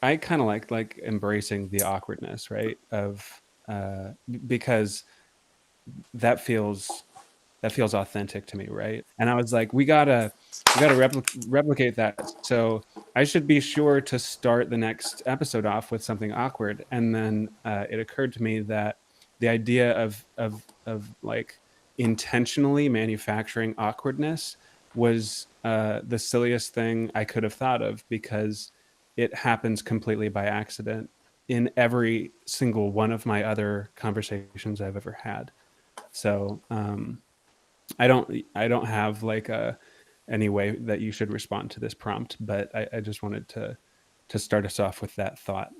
I kind of like embracing the awkwardness, right? Of because that feels that feels authentic to me, right? And I was like, we gotta replicate that. So I should be sure to start the next episode off with something awkward. And then it occurred to me that the idea of like intentionally manufacturing awkwardness was the silliest thing I could have thought of, because it happens completely by accident in every single one of my other conversations I've ever had. So I don't have like a any way that you should respond to this prompt, but I just wanted to start us off with that thought.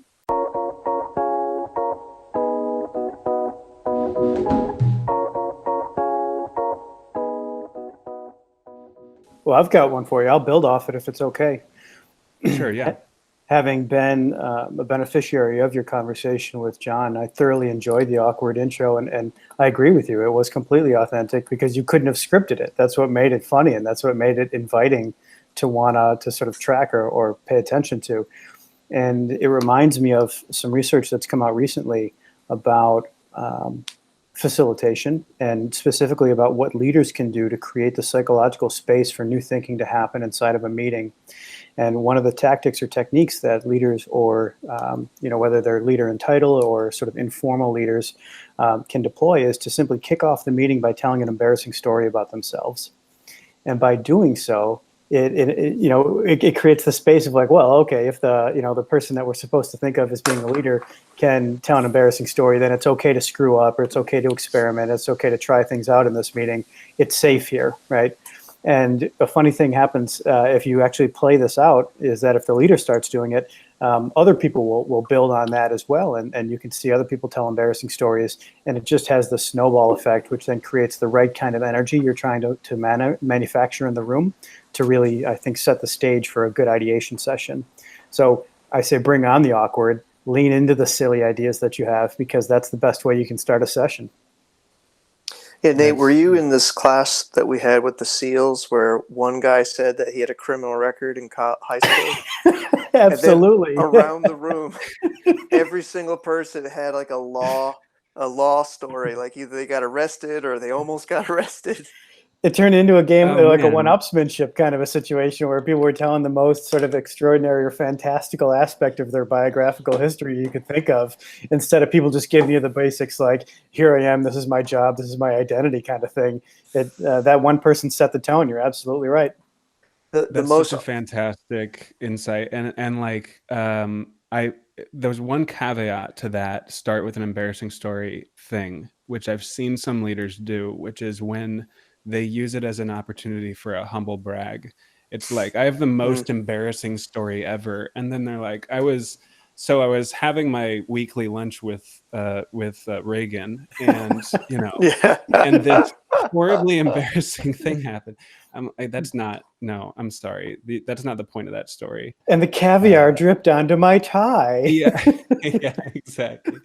Well, I've got one for you. I'll build off it if it's okay. Sure, yeah. Having been a beneficiary of your conversation with John, I thoroughly enjoyed the awkward intro, and I agree with you. It was completely authentic because you couldn't have scripted it. That's what made it funny, and that's what made it inviting to want to sort of track or pay attention to. And it reminds me of some research that's come out recently about facilitation, and specifically about what leaders can do to create the psychological space for new thinking to happen inside of a meeting. And one of the tactics or techniques that leaders, or whether they're leader in title or sort of informal leaders, can deploy, is to simply kick off the meeting by telling an embarrassing story about themselves. And by doing so, it creates the space of like, well, okay, if the person that we're supposed to think of as being a leader can tell an embarrassing story, then it's okay to screw up, or it's okay to experiment, it's okay to try things out in this meeting. It's safe here, right? And a funny thing happens if you actually play this out, is that if the leader starts doing it, other people will build on that as well. And you can see other people tell embarrassing stories, and it just has the snowball effect, which then creates the right kind of energy you're trying to manufacture in the room to really, I think, set the stage for a good ideation session. So I say bring on the awkward, lean into the silly ideas that you have, because that's the best way you can start a session. Yeah, Nate, were That's you in this class that we had with the SEALs where one guy said that he had a criminal record in high school? Absolutely. And then around the room, every single person had like a law story. Like either they got arrested or they almost got arrested. It turned into a game, oh like a man. one-upsmanship kind of a situation, where people were telling the most sort of extraordinary or fantastical aspect of their biographical history you could think of, instead of people just giving you the basics like, here I am, this is my job, this is my identity kind of thing. That one person set the tone. You're absolutely right. The That's such most a fantastic insight. And like I there was one caveat to that start with an embarrassing story thing, which I've seen some leaders do, which is when they use it as an opportunity for a humble brag. It's like, I have the most embarrassing story ever, and then they're like, I was having my weekly lunch with Reagan, and yeah. and this horribly embarrassing thing happened. That's not, no, I'm sorry. That's not the point of that story. And the caviar dripped onto my tie. Yeah, yeah, exactly.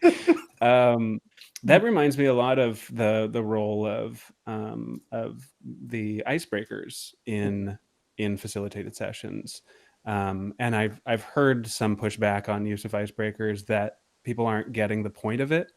Um, that reminds me a lot of the role of the icebreakers in facilitated sessions. And I've heard some pushback on use of icebreakers, that people aren't getting the point of it.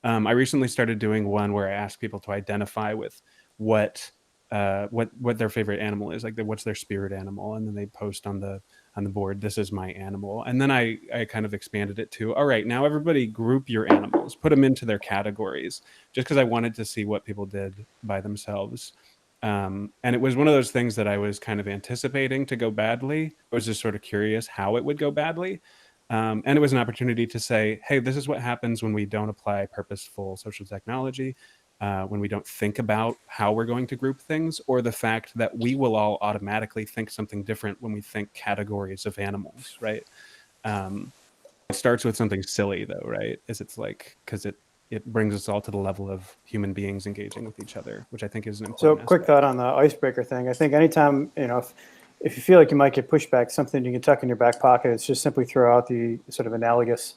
I recently started doing one where I ask people to identify with what what their favorite animal is, like what's their spirit animal, and then they post on the board, this is my animal. And then I kind of expanded it to, all right, now everybody group your animals, put them into their categories, just because I wanted to see what people did by themselves. And it was one of those things that I was kind of anticipating to go badly. I was just sort of curious how it would go badly. And it was an opportunity to say, hey, this is what happens when we don't apply purposeful social technology, when we don't think about how we're going to group things, or the fact that we will all automatically think something different when we think categories of animals, right? It starts with something silly, though, right? It's like, because it brings us all to the level of human beings engaging with each other, which I think is an So, important quick aspect. thought on the icebreaker thing. I think anytime, if you feel like you might get pushback, something you can tuck in your back pocket is just simply throw out the sort of analogous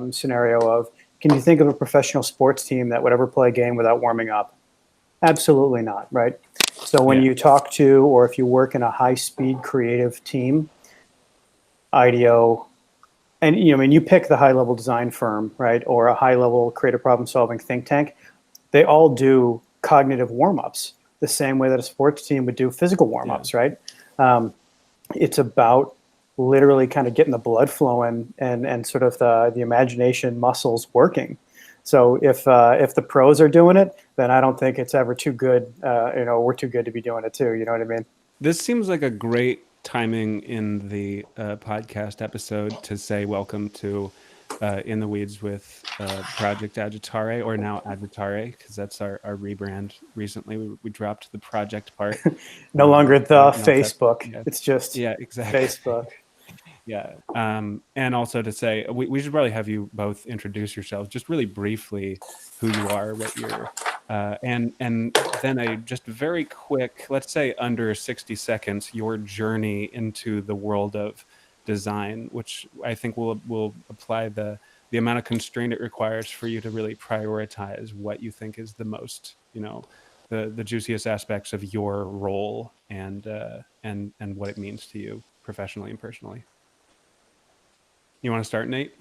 scenario of, can you think of a professional sports team that would ever play a game without warming up? Absolutely not, right? So when Yeah. you talk to, or if you work in a high-speed creative team, IDEO, And I mean, you pick the high-level design firm, right, or a high-level creative problem-solving think tank. They all do cognitive warm-ups the same way that a sports team would do physical warm-ups, right? It's about literally kind of getting the blood flowing and sort of the imagination muscles working. So if the pros are doing it, then I don't think it's ever too good. We're too good to be doing it too. You know what I mean? This seems like a great timing in the podcast episode to say welcome to In the Weeds with Project Agitare, or now Agitare, because that's our rebrand recently. We dropped the project part. No longer the Facebook. Yeah. It's just exactly. Facebook. Yeah. And also to say, we should probably have you both introduce yourselves just really briefly, who you are, what you're, and then a just very quick, let's say under 60 seconds, your journey into the world of design, which I think will apply the amount of constraint it requires for you to really prioritize what you think is the most, the juiciest aspects of your role and what it means to you professionally and personally. You want to start, Nate?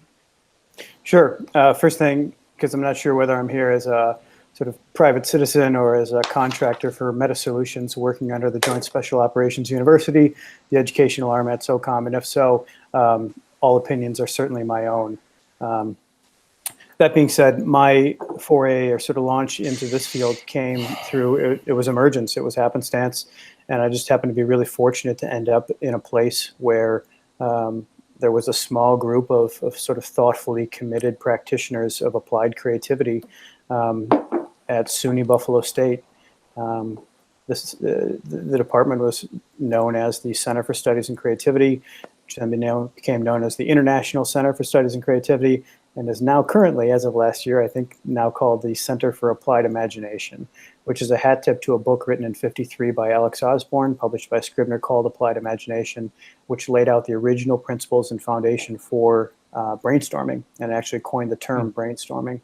Sure. First thing, because I'm not sure whether I'm here as a sort of private citizen or as a contractor for Meta Solutions working under the Joint Special Operations University, the educational arm at SOCOM. And if so, all opinions are certainly my own. That being said, my foray or sort of launch into this field came through, it was emergence, it was happenstance. And I just happened to be really fortunate to end up in a place where there was a small group of sort of thoughtfully committed practitioners of applied creativity at SUNY Buffalo State. The department was known as the Center for Studies in Creativity, which then became known as the International Center for Studies in Creativity, and is now currently, as of last year, I think now called the Center for Applied Imagination, which is a hat tip to a book written in '53 by Alex Osborne, published by Scribner, called Applied Imagination, which laid out the original principles and foundation for brainstorming, and actually coined the term brainstorming.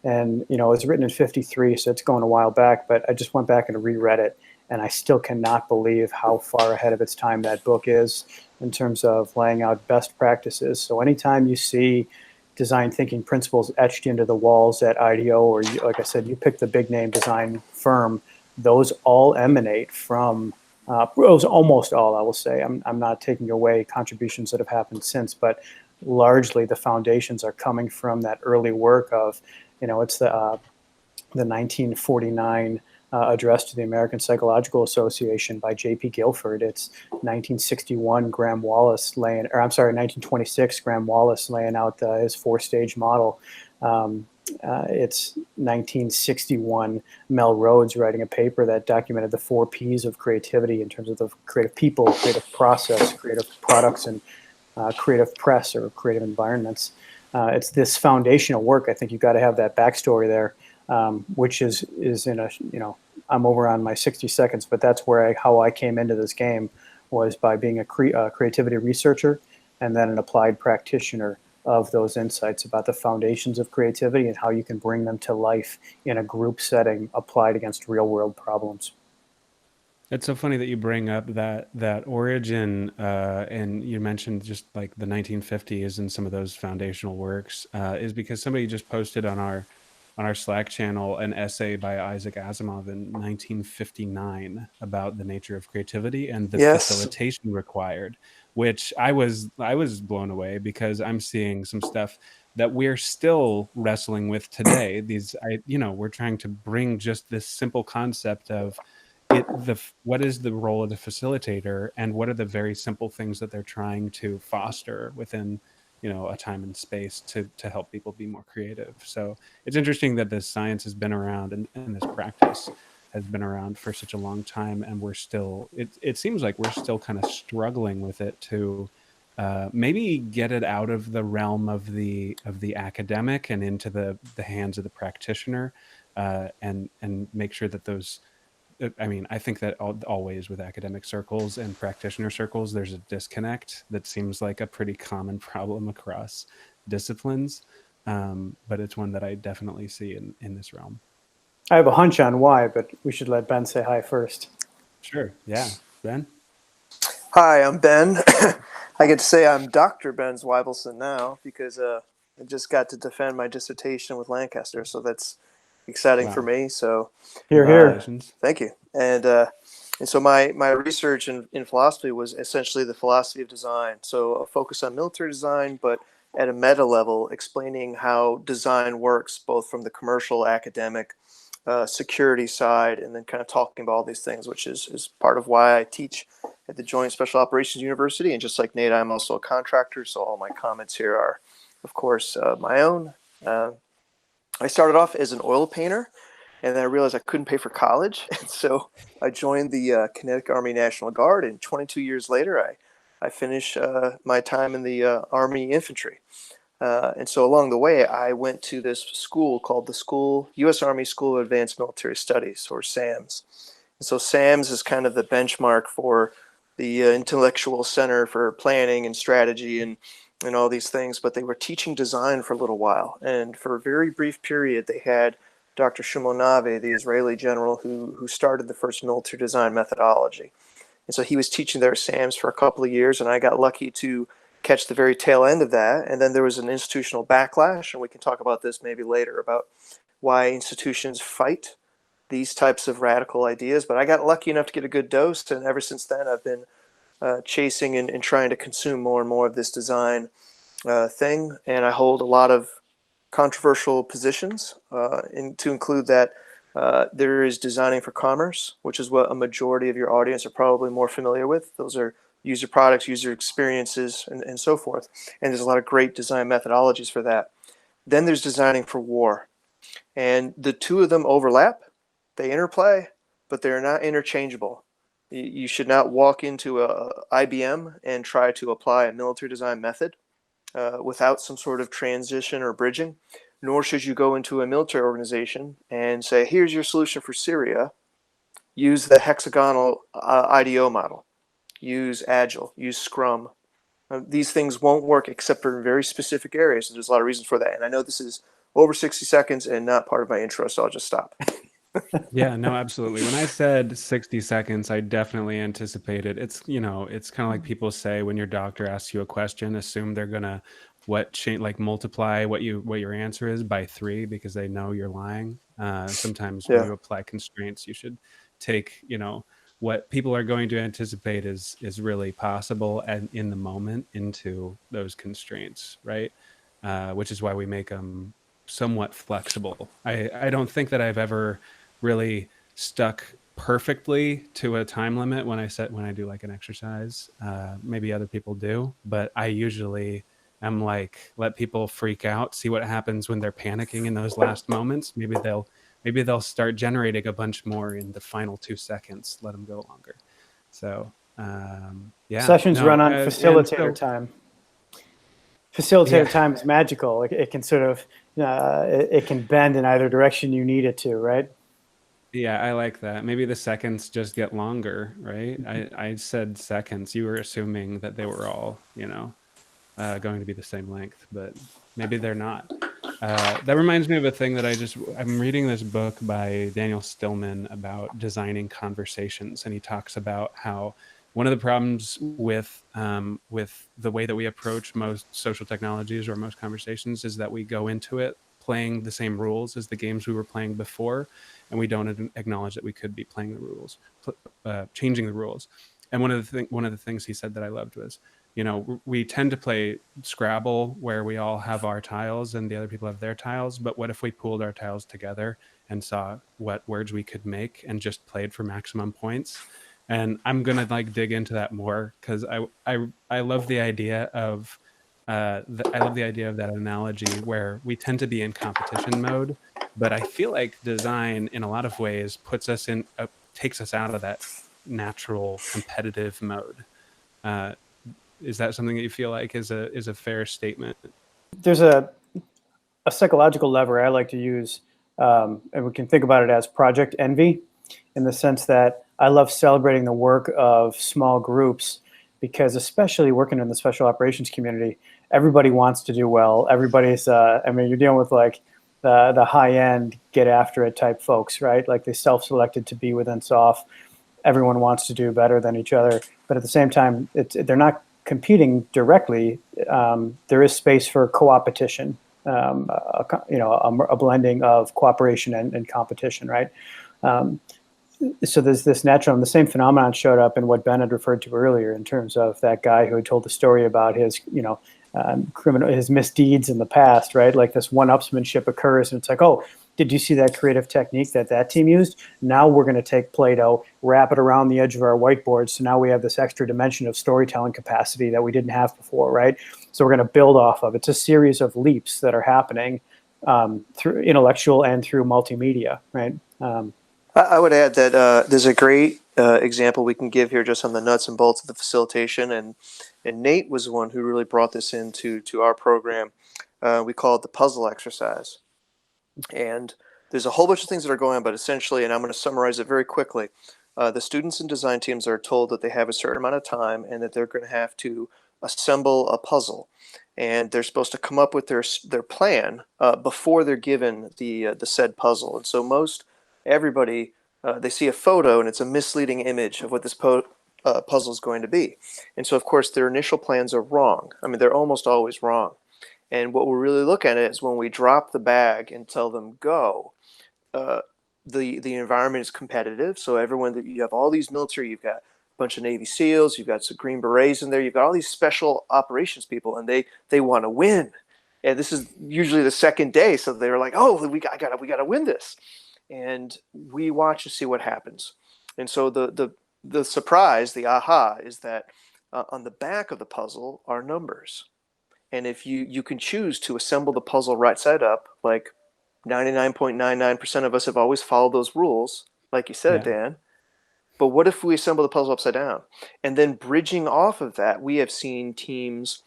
And, it was written in '53, so it's going a while back, but I just went back and reread it, and I still cannot believe how far ahead of its time that book is in terms of laying out best practices. So anytime you see design thinking principles etched into the walls at IDEO, or like I said, you pick the big name design firm, those all emanate from, those almost all, I will say. I'm not taking away contributions that have happened since, but largely the foundations are coming from that early work of, it's the 1949 address to the American Psychological Association by J.P. Guilford. It's 1961 Graham Wallace 1926 Graham Wallace laying out his four-stage model. It's 1961 Mel Rhodes writing a paper that documented the 4 Ps of creativity in terms of the creative people, creative process, creative products, and creative press or creative environments. It's this foundational work. I think you've got to have that backstory there, which is in a, I'm over on my 60 seconds, but that's where how I came into this game, was by being a creativity researcher and then an applied practitioner of those insights about the foundations of creativity and how you can bring them to life in a group setting applied against real world problems. It's so funny that you bring up that origin, and you mentioned just like the 1950s and some of those foundational works, is because somebody just posted on our Slack channel an essay by Isaac Asimov in 1959 about the nature of creativity and the facilitation required, which I was blown away, because I'm seeing some stuff that we're still wrestling with today. We're trying to bring just this simple concept of what is the role of the facilitator, and what are the very simple things that they're trying to foster within a time and space to help people be more creative. So it's interesting that this science has been around and this practice has been around for such a long time, and we're still, it seems like we're still kind of struggling with it to maybe get it out of the realm of the academic and into the hands of the practitioner, and make sure that those, I think that always with academic circles and practitioner circles, there's a disconnect that seems like a pretty common problem across disciplines, but it's one that I definitely see in this realm. I have a hunch on why, but we should let Ben say hi first. Sure. Yeah. Ben? Hi, I'm Ben. I get to say I'm Dr. Ben Zweibelson now because I just got to defend my dissertation with Lancaster, so that's exciting for Wow. me. So Here, here. Congratulations. thank you. And so my research in philosophy was essentially the philosophy of design. So a focus on military design, but at a meta level, explaining how design works, both from the commercial, academic, security side, and then kind of talking about all these things, which is part of why I teach at the Joint Special Operations University. And just like Nate, I'm also a contractor, so all my comments here are, of course, my own. I started off as an oil painter, and then I realized I couldn't pay for college, and so I joined the Kinetic Army National Guard. And 22 years later, I finished my time in the Army Infantry. And so along the way, I went to this school called the U.S. Army School of Advanced Military Studies, or SAMS. And so SAMS is kind of the benchmark for the intellectual center for planning and strategy and all these things. But they were teaching design for a little while. And for a very brief period, they had Dr. Shimon Nave, the Israeli general who started the first military design methodology. And so he was teaching there at SAMS for a couple of years, and I got lucky to catch the very tail end of that. And then there was an institutional backlash, and we can talk about this maybe later about why institutions fight these types of radical ideas. But I got lucky enough to get a good dose, and ever since then I've been chasing and trying to consume more and more of this design thing. And I hold a lot of controversial positions, to include that there is designing for commerce, which is what a majority of your audience are probably more familiar with. Those are user products, user experiences, and so forth. And there's a lot of great design methodologies for that. Then there's designing for war. And the two of them overlap, they interplay, but they're not interchangeable. You should not walk into a IBM and try to apply a military design method without some sort of transition or bridging, nor should you go into a military organization and say, here's your solution for Syria. Use the hexagonal IDO model. Use Agile. Use Scrum. These things won't work except for very specific areas. And there's a lot of reasons for that. And I know this is over 60 seconds and not part of my intro, so I'll just stop. Yeah, no, absolutely. When I said 60 seconds, I definitely anticipated. It's, it's kind of like people say when your doctor asks you a question, assume they're gonna multiply what your answer is by 3 because they know you're lying. Sometimes when Yeah. you apply constraints, you should take, what people are going to anticipate is really possible and in the moment into those constraints, right? Which is why we make them somewhat flexible. I don't think that I've ever really stuck perfectly to a time limit when I do like an exercise. Maybe other people do, but I usually am like, let people freak out, see what happens when they're panicking in those last moments. Maybe they'll start generating a bunch more in the final 2 seconds. Let them go longer. So yeah. Sessions run on and facilitator time. Facilitator time is magical. It can sort of, it can bend in either direction you need it to, right? Yeah, I like that. Maybe the seconds just get longer, right? I said seconds. You were assuming that they were all, going to be the same length, but maybe they're not. That reminds me of a thing that I'm reading this book by Daniel Stillman about designing conversations, and he talks about how one of the problems with the way that we approach most social technologies or most conversations is that we go into it playing the same rules as the games we were playing before, and we don't acknowledge that we could be playing the rules, changing the rules. And one of the things he said that I loved was, we tend to play Scrabble where we all have our tiles and the other people have their tiles. But what if we pooled our tiles together and saw what words we could make and just played for maximum points? And I'm gonna dig into that more because I love the idea of that analogy where we tend to be in competition mode, but I feel like design in a lot of ways takes us out of that natural competitive mode. Is that something that you feel like is a fair statement? There's a psychological lever I like to use, and we can think about it as project envy, in the sense that I love celebrating the work of small groups because, especially working in the special operations community, everybody wants to do well. Everybody's, you're dealing with like the high end, get after it type folks, right? Like they self-selected to be within SOF. Everyone wants to do better than each other. but at the same time, they're not competing directly. There is space for co-opetition, a blending of cooperation and competition, right? So there's this natural, and the same phenomenon showed up in what Ben had referred to earlier in terms of that guy who had told the story about his, his misdeeds in the past, right? Like this one-upsmanship occurs, and it's like, oh, did you see that creative technique that team used? Now we're going to take Play-Doh, wrap it around the edge of our whiteboard, so now we have this extra dimension of storytelling capacity that we didn't have before, right? So we're going to build off of. It's a series of leaps that are happening through intellectual and through multimedia, right? I would add that there's a great example we can give here just on the nuts and bolts of the facilitation, and Nate was the one who really brought this into our program. We call it the puzzle exercise. And there's a whole bunch of things that are going on, but essentially, and I'm going to summarize it very quickly, the students and design teams are told that they have a certain amount of time and that they're going to have to assemble a puzzle. And they're supposed to come up with their plan before they're given the said puzzle. And so everybody, they see a photo and it's a misleading image of what this puzzle is going to be. And so, of course, their initial plans are wrong. I mean, they're almost always wrong. And what we're really looking at is when we drop the bag and tell them go, the environment is competitive. So everyone, you have all these military, you've got a bunch of Navy SEALs, you've got some Green Berets in there, you've got all these special operations people, and they want to win. And this is usually the second day, so they're like, oh, we got to win this. And we watch to see what happens. And so the surprise, the aha, is that on the back of the puzzle are numbers. And if you can choose to assemble the puzzle right side up, like 99.99% of us have always followed those rules, like you said, Dan. But what if we assemble the puzzle upside down? And then bridging off of that, we have seen teams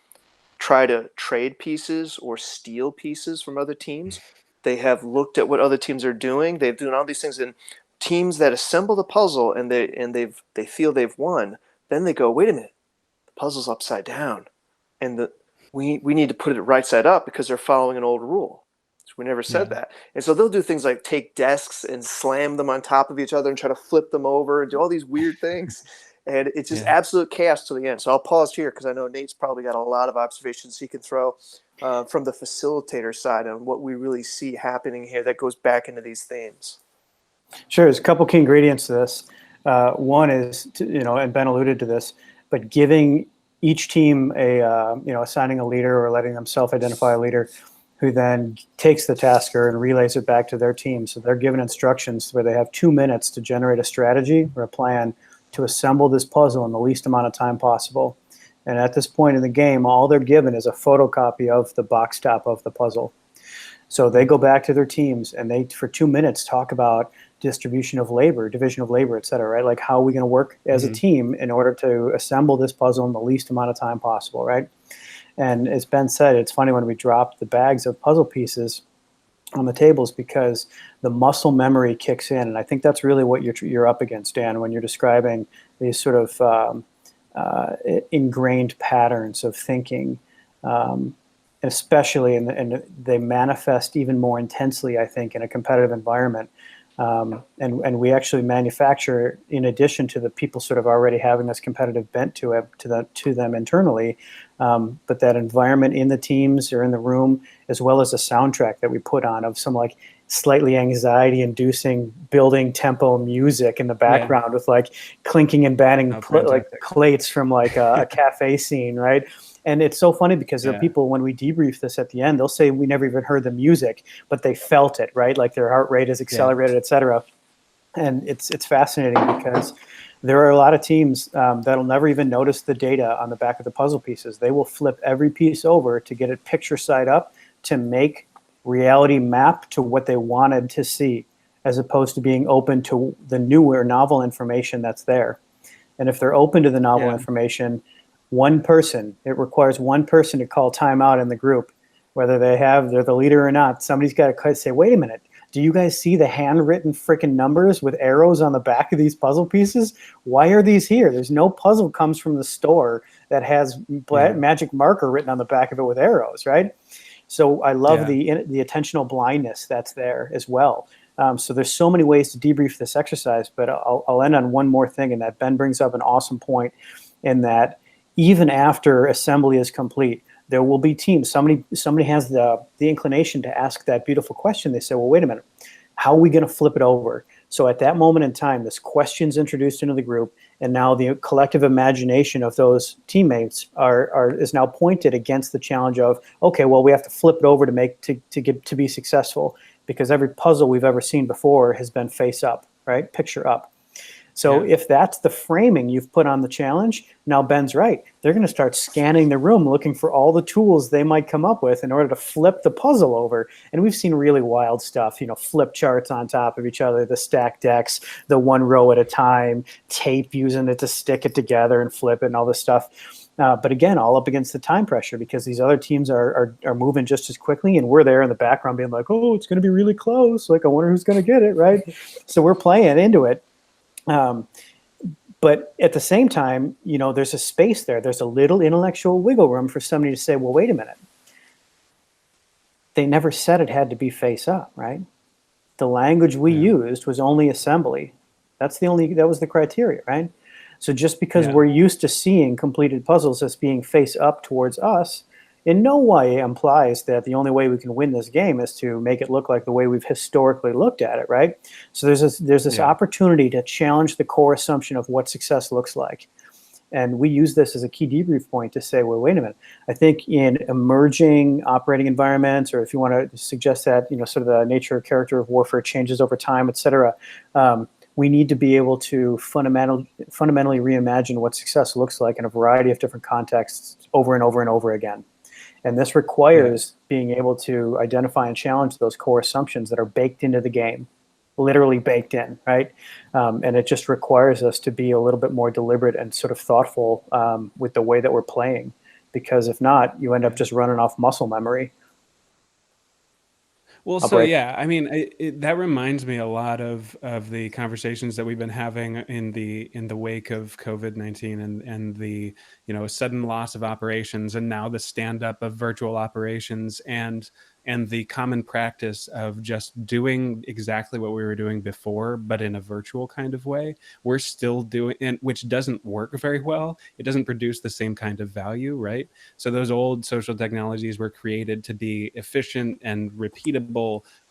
try to trade pieces or steal pieces from other teams. They have looked at what other teams are doing. They've done all these things, and teams that assemble the puzzle and they feel they've won, then they go, wait a minute, the puzzle's upside down, and we need to put it right side up because they're following an old rule. So we never said that. And so they'll do things like take desks and slam them on top of each other and try to flip them over and do all these weird things. And it's just absolute chaos to the end. So I'll pause here because I know Nate's probably got a lot of observations he can throw from the facilitator side on what we really see happening here that goes back into these themes. Sure. There's a couple key ingredients to this. One is, and Ben alluded to this, but giving each team assigning a leader or letting them self-identify a leader who then takes the tasker and relays it back to their team. So they're given instructions where they have 2 minutes to generate a strategy or a plan to assemble this puzzle in the least amount of time possible. And at this point in the game, all they're given is a photocopy of the box top of the puzzle. So they go back to their teams and they, for 2 minutes, talk about distribution of labor, division of labor, et cetera, right? Like how are we going to work as a team in order to assemble this puzzle in the least amount of time possible, right? And as Ben said, it's funny when we drop the bags of puzzle pieces on the tables because the muscle memory kicks in. And I think that's really what you're up against, Dan, when you're describing these sort of ingrained patterns of thinking, especially, and they manifest even more intensely, I think, in a competitive environment. And we actually manufacture, in addition to the people sort of already having this competitive bent to them internally, but that environment in the teams or in the room, as well as a soundtrack that we put on of some like slightly anxiety-inducing building tempo music in the background with like clinking and batting like plates from like a cafe scene, right? And it's so funny because the people, when we debrief this at the end, they'll say we never even heard the music, but they felt it, right? Like their heart rate is accelerated, et cetera. And it's fascinating because there are a lot of teams that'll never even notice the data on the back of the puzzle pieces. They will flip every piece over to get it picture side up to make reality map to what they wanted to see, as opposed to being open to the newer novel information that's there. And if they're open to the novel information, it requires one person to call timeout in the group, whether they're the leader or not. Somebody's got to say, wait a minute, do you guys see the handwritten freaking numbers with arrows on the back of these puzzle pieces? Why are these here? There's no puzzle comes from the store that has magic marker written on the back of it with arrows, right? So I love the attentional blindness that's there as well. So there's so many ways to debrief this exercise, but I'll end on one more thing, and that Ben brings up an awesome point. in that even after assembly is complete, there will be teams. Somebody has the inclination to ask that beautiful question. They say, well, wait a minute, how are we going to flip it over? So at that moment in time, this question's introduced into the group, and now the collective imagination of those teammates is now pointed against the challenge of, okay, well, we have to flip it over to be successful, because every puzzle we've ever seen before has been face up, right? Picture up. So if that's the framing you've put on the challenge, now Ben's right. They're going to start scanning the room looking for all the tools they might come up with in order to flip the puzzle over. And we've seen really wild stuff, flip charts on top of each other, the stack decks, the one row at a time, tape, using it to stick it together and flip it and all this stuff. But again, all up against the time pressure, because these other teams are moving just as quickly, and we're there in the background being like, oh, it's going to be really close. Like, I wonder who's going to get it, right? So we're playing into it. But at the same time, there's a space there. There's a little intellectual wiggle room for somebody to say, well, wait a minute. They never said it had to be face up, right? The language we used was only assembly. That was the criteria, right? So just because we're used to seeing completed puzzles as being face up towards us, in no way implies that the only way we can win this game is to make it look like the way we've historically looked at it, right? So there's this opportunity to challenge the core assumption of what success looks like. And we use this as a key debrief point to say, well, wait a minute. I think in emerging operating environments, or if you want to suggest that, sort of the nature or character of warfare changes over time, et cetera, we need to be able to fundamentally reimagine what success looks like in a variety of different contexts over and over and over again. And this requires being able to identify and challenge those core assumptions that are baked into the game, literally baked in, right? And it just requires us to be a little bit more deliberate and sort of thoughtful with the way that we're playing, because if not, you end up just running off muscle memory. Well, so yeah, I mean, that reminds me a lot of the conversations that we've been having in the wake of COVID-19 and the sudden loss of operations, and now the stand up of virtual operations, and the common practice of just doing exactly what we were doing before, but in a virtual kind of way. We're still doing, and which doesn't work very well. It doesn't produce the same kind of value, right? So those old social technologies were created to be efficient and repeatable,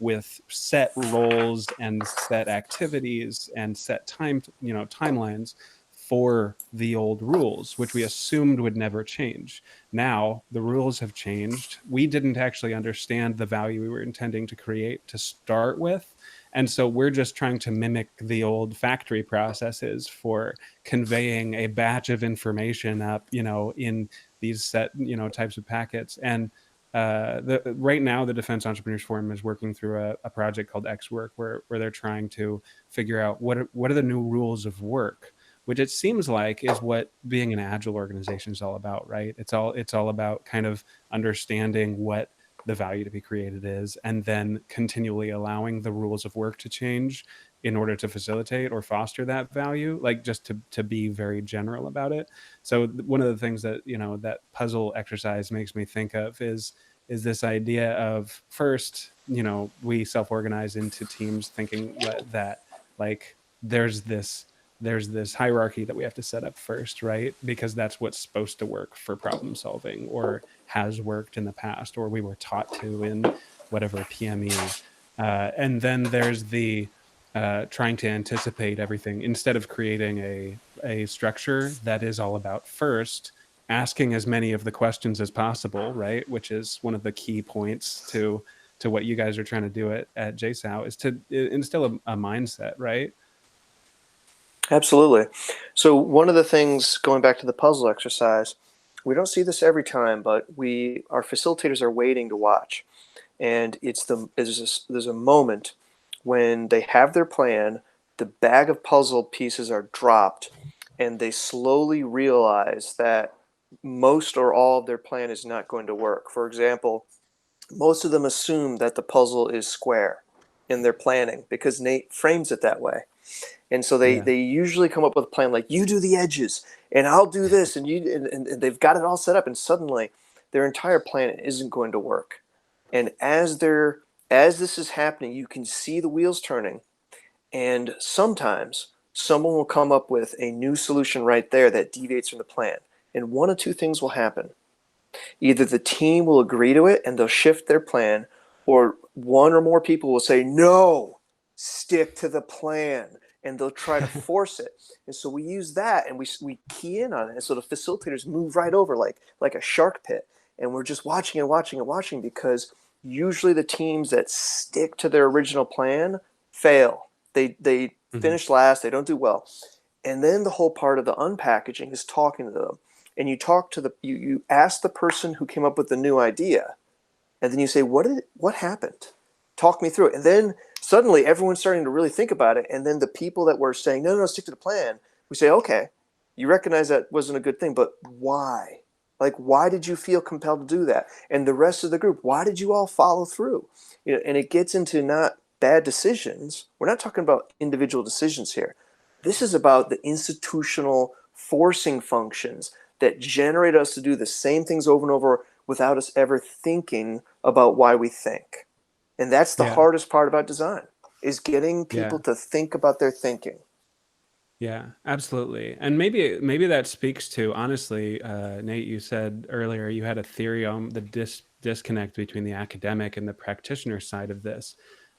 with set roles and set activities and set timelines for the old rules, which we assumed would never change. Now the rules have changed. We didn't actually understand the value we were intending to create to start with. And so we're just trying to mimic the old factory processes for conveying a batch of information up, in these set, types of packets. And right now, the Defense Entrepreneurs Forum is working through a project called X-Work, where they're trying to figure out what are the new rules of work, which it seems like is what being an agile organization is all about, right? It's all about kind of understanding what the value to be created is, and then continually allowing the rules of work to change in order to facilitate or foster that value, like just to be very general about it. So one of the things that, that puzzle exercise makes me think of is this idea of, first, we self-organize into teams thinking that like there's this hierarchy that we have to set up first, right? Because that's what's supposed to work for problem solving, or has worked in the past, or we were taught to in whatever PME. And then there's the trying to anticipate everything instead of creating a structure that is all about first asking as many of the questions as possible, right? Which is one of the key points to what you guys are trying to do at JSOW, is to instill a mindset, right? Absolutely. So one of the things, going back to the puzzle exercise, we don't see this every time, but our facilitators are waiting to watch. And there's a moment when they have their plan, the bag of puzzle pieces are dropped, and they slowly realize that most or all of their plan is not going to work. For example, most of them assume that the puzzle is square in their planning because Nate frames it that way. And so they usually come up with a plan like, you do the edges and I'll do this, and and they've got it all set up, and suddenly their entire plan isn't going to work. And as this is happening, you can see the wheels turning, and sometimes someone will come up with a new solution right there that deviates from the plan. And one of two things will happen. Either the team will agree to it and they'll shift their plan, or one or more people will say, no, stick to the plan, and they'll try to force it. And so we use that and we key in on it. And so the facilitators move right over like a shark pit. And we're just watching and watching and watching, because usually the teams that stick to their original plan fail. They finish last, they don't do well. And then the whole part of the unpackaging is talking to them. And you talk to you ask the person who came up with the new idea, and then you say, what happened? Talk me through it. And then suddenly everyone's starting to really think about it. And then the people that were saying, no, stick to the plan, we say, okay, you recognize that wasn't a good thing, but why? Like, why did you feel compelled to do that? And the rest of the group, why did you all follow through? And it gets into not bad decisions. We're not talking about individual decisions here. This is about the institutional forcing functions that generate us to do the same things over and over without us ever thinking about why we think. And that's the hardest part about design, is getting people to think about their thinking. Yeah, absolutely. And maybe that speaks to, honestly, Nate, you said earlier you had a theory on the disconnect between the academic and the practitioner side of this.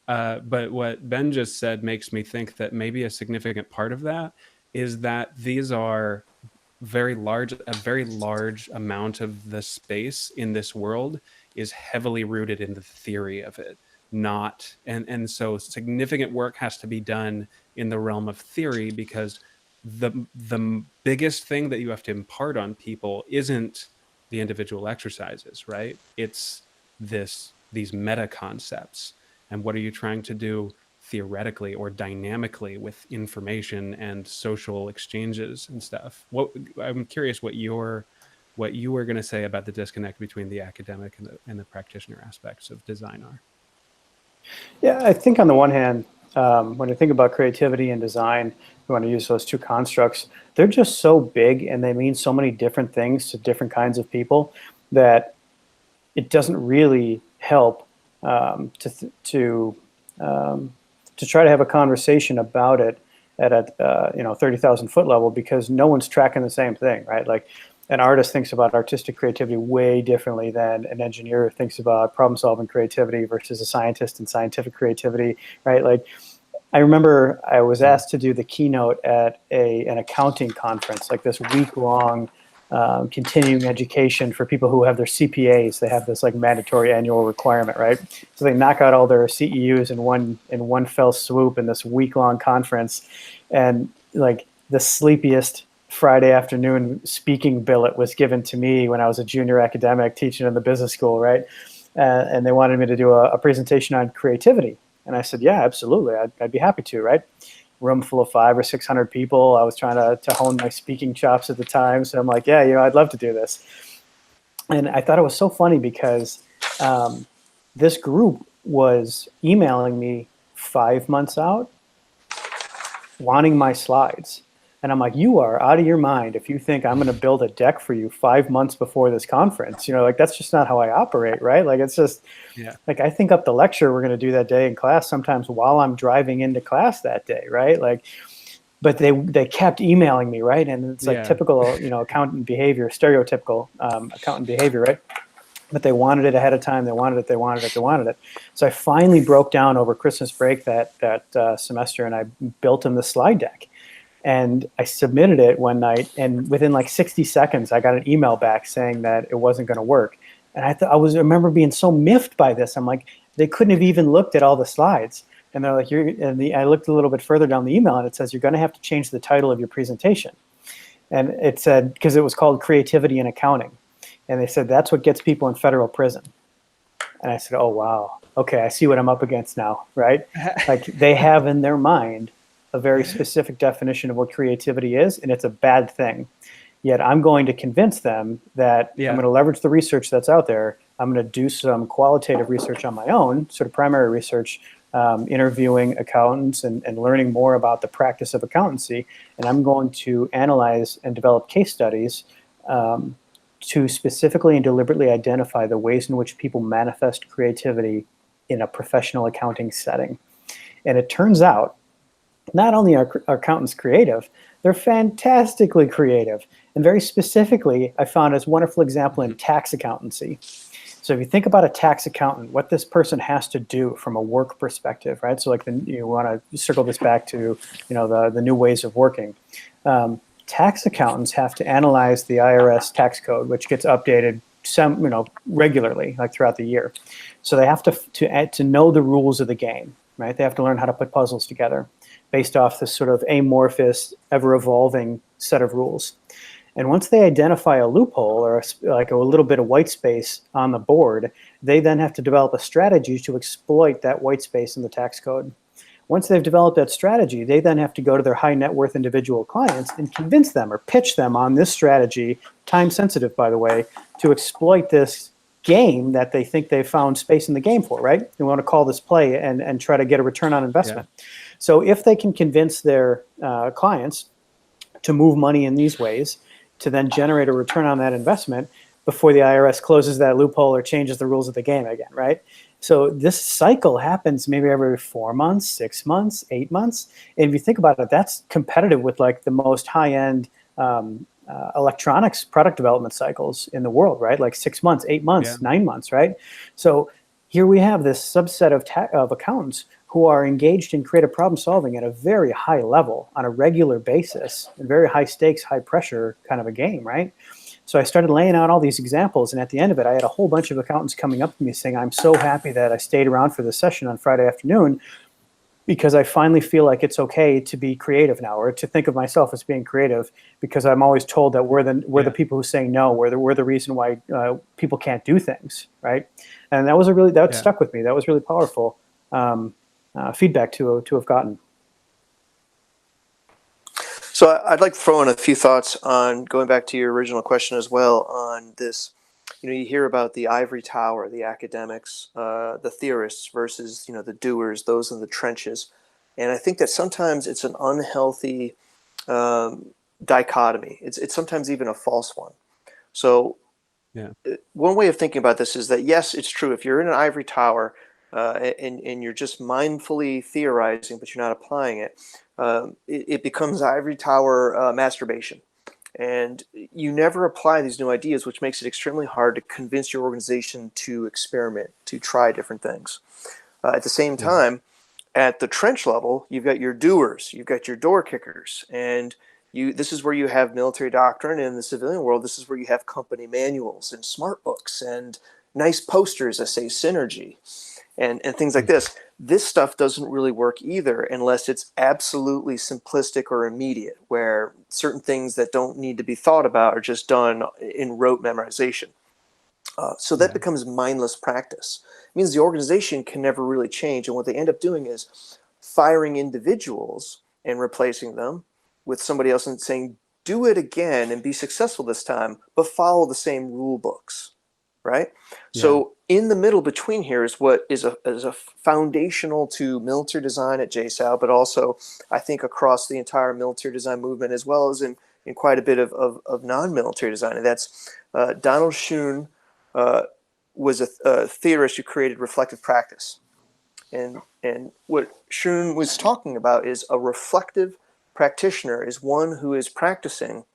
But what Ben just said makes me think that maybe a significant part of that is that these are a very large amount of the space in this world is heavily rooted in the theory of it. And so significant work has to be done in the realm of theory, because the biggest thing that you have to impart on people isn't the individual exercises, right? It's these meta concepts. And what are you trying to do theoretically or dynamically with information and social exchanges and stuff? I'm curious what you were going to say about the disconnect between the academic and the practitioner aspects of design are. Yeah, I think on the one hand, when I think about creativity and design, we want to use those two constructs. They're just so big and they mean so many different things to different kinds of people that it doesn't really help to try to have a conversation about it at a 30,000 foot level, because no one's tracking the same thing, right? Like, an artist thinks about artistic creativity way differently than an engineer thinks about problem-solving creativity versus a scientist and scientific creativity, right? Like, I remember I was asked to do the keynote at an accounting conference, like this week-long continuing education for people who have their CPAs. They have this like mandatory annual requirement, right? So they knock out all their CEUs in one fell swoop in this week-long conference, and like the sleepiest Friday afternoon speaking billet was given to me when I was a junior academic teaching in the business school, right? And they wanted me to do a presentation on creativity. And I said, yeah, absolutely. I'd be happy to, right? Room full of 500 or 600 people. I was trying to hone my speaking chops at the time. So I'm like, yeah, I'd love to do this. And I thought it was so funny because this group was emailing me 5 months out, wanting my slides. And I'm like, you are out of your mind if you think I'm going to build a deck for you 5 months before this conference. Like, that's just not how I operate, right? Like, it's just like, I think up the lecture we're going to do that day in class sometimes while I'm driving into class that day, right? Like, but they kept emailing me, right? And it's like typical, accountant behavior, stereotypical accountant behavior, right? But they wanted it ahead of time. They wanted it. So I finally broke down over Christmas break that semester, and I built them the slide deck. And I submitted it one night, and within like 60 seconds, I got an email back saying that it wasn't going to work. And I remember being so miffed by this. I'm like, they couldn't have even looked at all the slides. And they're like, I looked a little bit further down the email, and it says, you're going to have to change the title of your presentation. And it said, because it was called Creativity in Accounting. And they said, that's what gets people in federal prison. And I said, oh, wow. Okay, I see what I'm up against now, right? Like, they have in their mind a very specific definition of what creativity is, and it's a bad thing. Yet I'm going to convince them that I'm going to leverage the research that's out there. I'm going to do some qualitative research on my own, sort of primary research, interviewing accountants and learning more about the practice of accountancy. And I'm going to analyze and develop case studies to specifically and deliberately identify the ways in which people manifest creativity in a professional accounting setting. And it turns out Not only are accountants creative, they're fantastically creative. And very specifically, I found a wonderful example in tax accountancy. So if you think about a tax accountant, what this person has to do from a work perspective, right? So like you want to circle this back to, the new ways of working. Tax accountants have to analyze the IRS tax code, which gets updated regularly, like throughout the year. So they have to know the rules of the game, right? They have to learn how to put puzzles together based off this sort of amorphous, ever-evolving set of rules. And once they identify a loophole or a little bit of white space on the board, they then have to develop a strategy to exploit that white space in the tax code. Once they've developed that strategy, they then have to go to their high net worth individual clients and convince them or pitch them on this strategy, time sensitive, by the way, to exploit this game that they think they've found space in the game for, right? They want to call this play and try to get a return on investment. Yeah. So if they can convince their clients to move money in these ways, to then generate a return on that investment before the IRS closes that loophole or changes the rules of the game again, right? So this cycle happens maybe every 4 months, 6 months, 8 months. And if you think about it, that's competitive with like the most high-end electronics product development cycles in the world, right? Like 6 months, 8 months, 9 months, right? So here we have this subset of accountants who are engaged in creative problem solving at a very high level on a regular basis, and very high stakes, high pressure kind of a game, right? So I started laying out all these examples, and at the end of it, I had a whole bunch of accountants coming up to me saying, I'm so happy that I stayed around for this session on Friday afternoon because I finally feel like it's okay to be creative now, or to think of myself as being creative, because I'm always told that we're the people who say no, we're the reason why people can't do things, right? And that stuck with me. That was really powerful feedback to have gotten. So I'd like to throw in a few thoughts on going back to your original question as well on this. You hear about the ivory tower, the academics, the theorists versus, the doers, those in the trenches. And I think that sometimes it's an unhealthy dichotomy. It's sometimes even a false one. So one way of thinking about this is that, yes, it's true. If you're in an ivory tower and you're just mindfully theorizing, but you're not applying it, it becomes ivory tower masturbation. And you never apply these new ideas, which makes it extremely hard to convince your organization to experiment, to try different things. At the same time, at the trench level, you've got your doers, you've got your door kickers, and this is where you have military doctrine. In the civilian world, this is where you have company manuals and smart books and nice posters that say synergy and things like this. This stuff doesn't really work either unless it's absolutely simplistic or immediate, where certain things that don't need to be thought about are just done in rote memorization. So that becomes mindless practice. It means the organization can never really change. And what they end up doing is firing individuals and replacing them with somebody else and saying, do it again and be successful this time, but follow the same rule books, right? Yeah. So in the middle between here is what is a foundational to military design at JSAL, but also I think across the entire military design movement, as well as in quite a bit of non-military design. And that's Donald Schoen was a theorist who created reflective practice. And what Schoen was talking about is a reflective practitioner is one who is practicing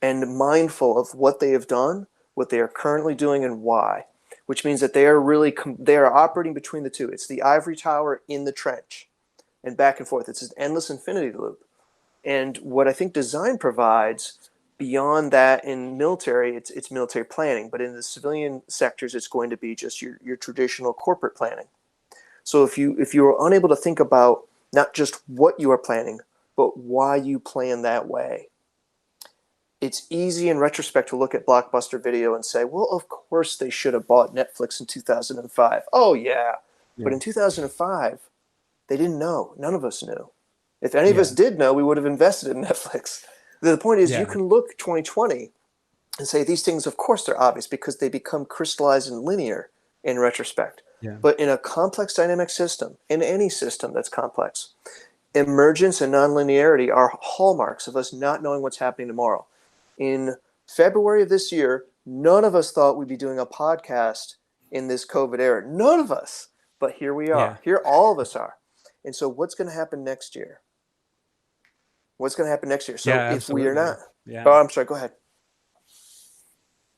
and mindful of what they have done, what they are currently doing, and why. Which means that they are operating between the two. It's the ivory tower in the trench and back and forth. It's an endless infinity loop. And what I think design provides beyond that in military, it's military planning. But in the civilian sectors, it's going to be just your traditional corporate planning. So if you are unable to think about not just what you are planning, but why you plan that way, it's easy in retrospect to look at Blockbuster Video and say, well, of course they should have bought Netflix in 2005. Oh, yeah. But in 2005, they didn't know. None of us knew. If any of us did know, we would have invested in Netflix. The point is you can look 2020 and say these things, of course, they're obvious because they become crystallized and linear in retrospect. Yeah. But in a complex dynamic system, in any system that's complex, emergence and nonlinearity are hallmarks of us not knowing what's happening tomorrow. In February of this year, none of us thought we'd be doing a podcast in this COVID era. None of us. But here we are. Yeah. Here all of us are. And so what's going to happen next year? What's going to happen next year? So Yeah, if we are absolutely. not, Yeah. oh, I'm sorry, go ahead.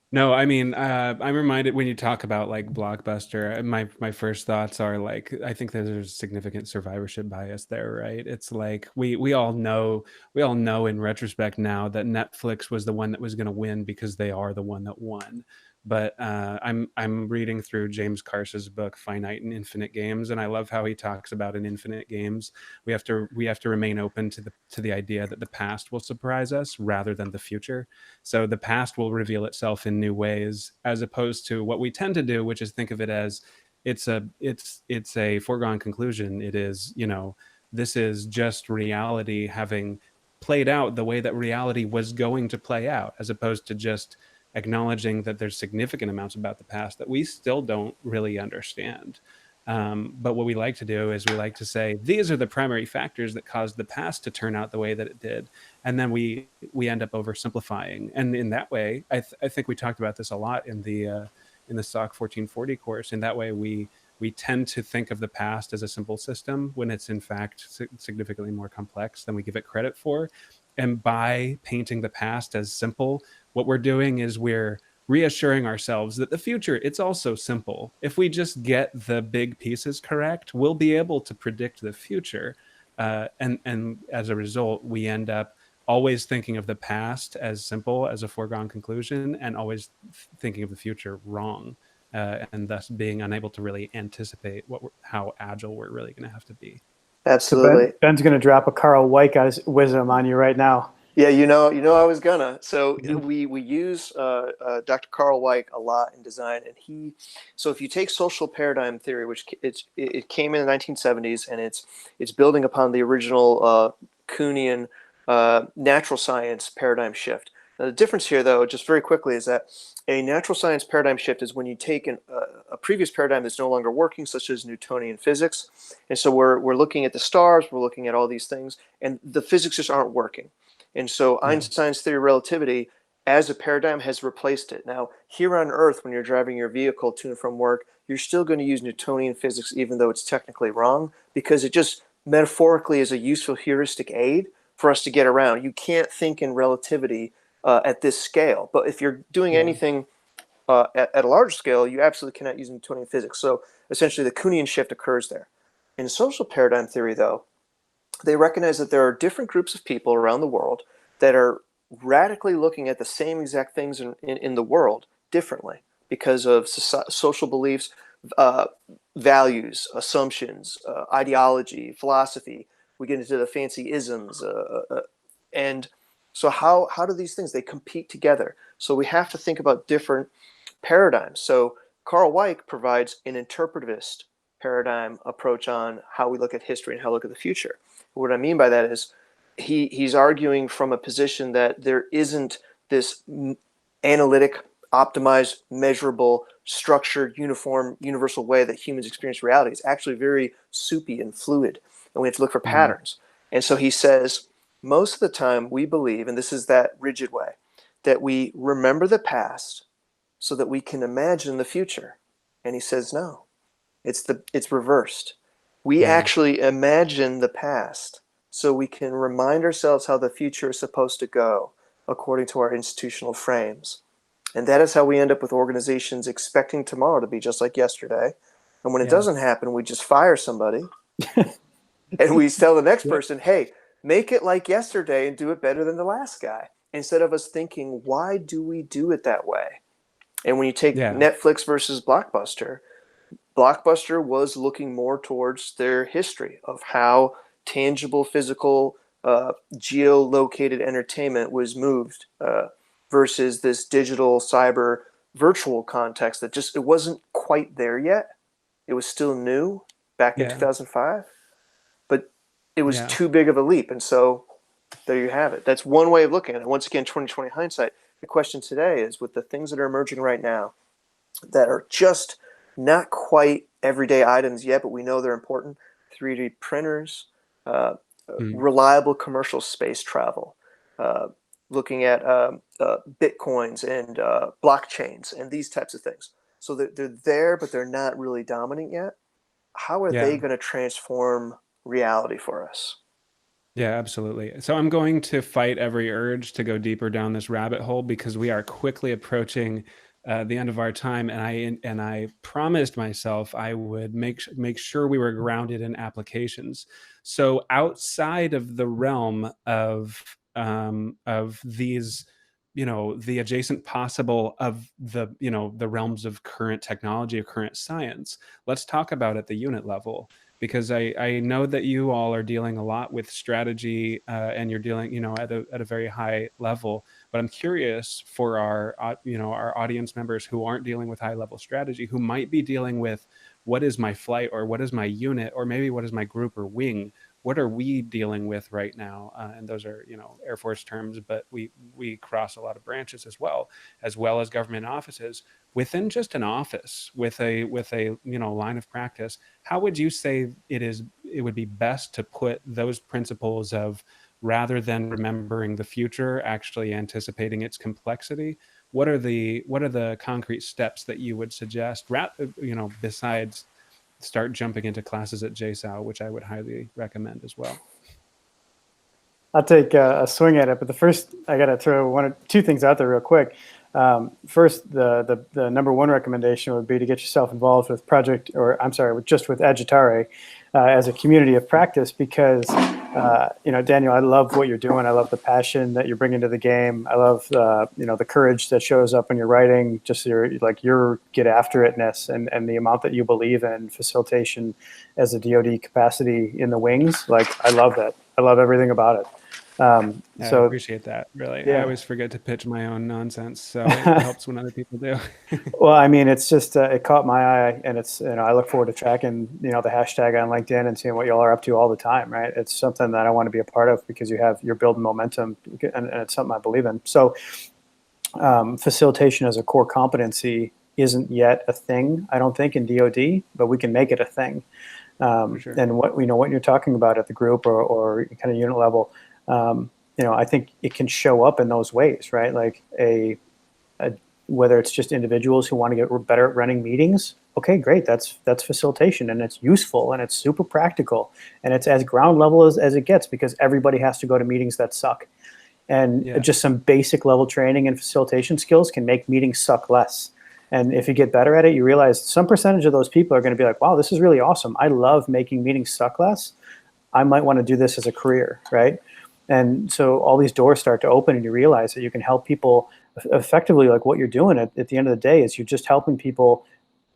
No, I mean, I'm reminded when you talk about like Blockbuster, my first thoughts are like, I think there's significant survivorship bias there, right? It's like we all know in retrospect now that Netflix was the one that was going to win because they are the one that won. But I'm reading through James Carson's book Finite and Infinite Games, and I love how he talks about in Infinite Games we have to remain open to the idea that the past will surprise us rather than the future. So the past will reveal itself in new ways, as opposed to what we tend to do, which is think of it as it's a foregone conclusion. It is, this is just reality having played out the way that reality was going to play out, as opposed to just acknowledging that there's significant amounts about the past that we still don't really understand. But what we like to do is we like to say these are the primary factors that caused the past to turn out the way that it did, and then we end up oversimplifying. And in that way, I think we talked about this a lot in the SOC 1440 course. In that way, we tend to think of the past as a simple system when it's in fact significantly more complex than we give it credit for. And by painting the past as simple, what we're doing is we're reassuring ourselves that the future, it's also simple. If we just get the big pieces correct, we'll be able to predict the future. And as a result, we end up always thinking of the past as simple as a foregone conclusion, and always thinking of the future wrong, and thus being unable to really anticipate how agile we're really going to have to be. So Absolutely. Ben's going to drop a Carl Weick wisdom on you right now. Yeah, I was gonna. So we use Dr. Carl Weick a lot in design, and so if you take social paradigm theory, which it came in the 1970s, and it's building upon the original Kuhnian natural science paradigm shift. Now, the difference here, though, just very quickly, is that a natural science paradigm shift is when you take a previous paradigm that's no longer working, such as Newtonian physics, and so we're looking at the stars, we're looking at all these things, and the physics just aren't working. And so Einstein's theory of relativity as a paradigm has replaced it. Now, here on Earth, when you're driving your vehicle to and from work, you're still going to use Newtonian physics, even though it's technically wrong, because it just metaphorically is a useful heuristic aid for us to get around. You can't think in relativity at this scale. But if you're doing anything at a large scale, you absolutely cannot use Newtonian physics. So essentially, the Kuhnian shift occurs there. In social paradigm theory, though, they recognize that there are different groups of people around the world that are radically looking at the same exact things in the world differently because of social beliefs, values, assumptions, ideology, philosophy. We get into the fancy isms. And so how do these things, they compete together? So we have to think about different paradigms. So Carl Weick provides an interpretivist paradigm approach on how we look at history and how we look at the future. What I mean by that is he's arguing from a position that there isn't this analytic, optimized, measurable, structured, uniform, universal way that humans experience reality. It's actually very soupy and fluid, and we have to look for patterns. And so he says, most of the time we believe, and this is that rigid way, that we remember the past so that we can imagine the future. And he says, no, it's reversed. We actually imagine the past so we can remind ourselves how the future is supposed to go according to our institutional frames. And that is how we end up with organizations expecting tomorrow to be just like yesterday. And when it doesn't happen, we just fire somebody and we tell the next person, hey, make it like yesterday and do it better than the last guy. Instead of us thinking, why do we do it that way? And when you take Netflix versus Blockbuster, Blockbuster was looking more towards their history of how tangible, physical, geolocated entertainment was moved versus this digital, cyber, virtual context that just, it wasn't quite there yet. It was still new back in 2005, but it was too big of a leap. And so there you have it. That's one way of looking at it. Once again, 2020 hindsight. The question today is, with the things that are emerging right now that are just not quite everyday items yet, but we know they're important: 3D printers, reliable commercial space travel, looking at bitcoins and blockchains and these types of things. So they're there, but they're not really dominant yet. How are they going to transform reality for us? Yeah, absolutely. So I'm going to fight every urge to go deeper down this rabbit hole because we are quickly approaching the end of our time, and I promised myself I would make sure we were grounded in applications. So outside of the realm of these, the adjacent possible of the, the realms of current technology or current science, let's talk about at the unit level, because I know that you all are dealing a lot with strategy, and you're dealing, at a very high level. But I'm curious for our, our audience members who aren't dealing with high level strategy, who might be dealing with what is my flight, or what is my unit, or maybe what is my group or wing. What are we dealing with right now? And those are, Air Force terms, but we cross a lot of branches as well as government offices. Within just an office with a line of practice, how would you say it would be best to put those principles of, rather than remembering the future, actually anticipating its complexity? What are the concrete steps that you would suggest, besides start jumping into classes at JSOW, which I would highly recommend as well? I'll take a swing at it, but the first, I got to throw one or two things out there real quick. First, the number one recommendation would be to get yourself involved with with Agitare as a community of practice, because Daniel, I love what you're doing. I love the passion that you're bringing to the game. I love the courage that shows up when you're writing, just your get after itness, and the amount that you believe in facilitation as a DoD capacity in the wings. Like, I love that. I love everything about it. I appreciate that. Really, yeah. I always forget to pitch my own nonsense, so it helps when other people do. Well, I mean, it's just it caught my eye, and it's I look forward to tracking the hashtag on LinkedIn and seeing what y'all are up to all the time. Right? It's something that I want to be a part of, because you're building momentum, and it's something I believe in. So, facilitation as a core competency isn't yet a thing, I don't think, in DoD, but we can make it a thing. Sure. And what you're talking about at the group or kind of unit level. I think it can show up in those ways, right? Like whether it's just individuals who want to get better at running meetings. Okay, great. That's facilitation, and it's useful, and it's super practical, and it's as ground level as it gets, because everybody has to go to meetings that suck. And just some basic level training and facilitation skills can make meetings suck less. And if you get better at it, you realize some percentage of those people are going to be like, wow, this is really awesome. I love making meetings suck less. I might want to do this as a career, right? And so all these doors start to open, and you realize that you can help people effectively. Like, what you're doing at the end of the day is you're just helping people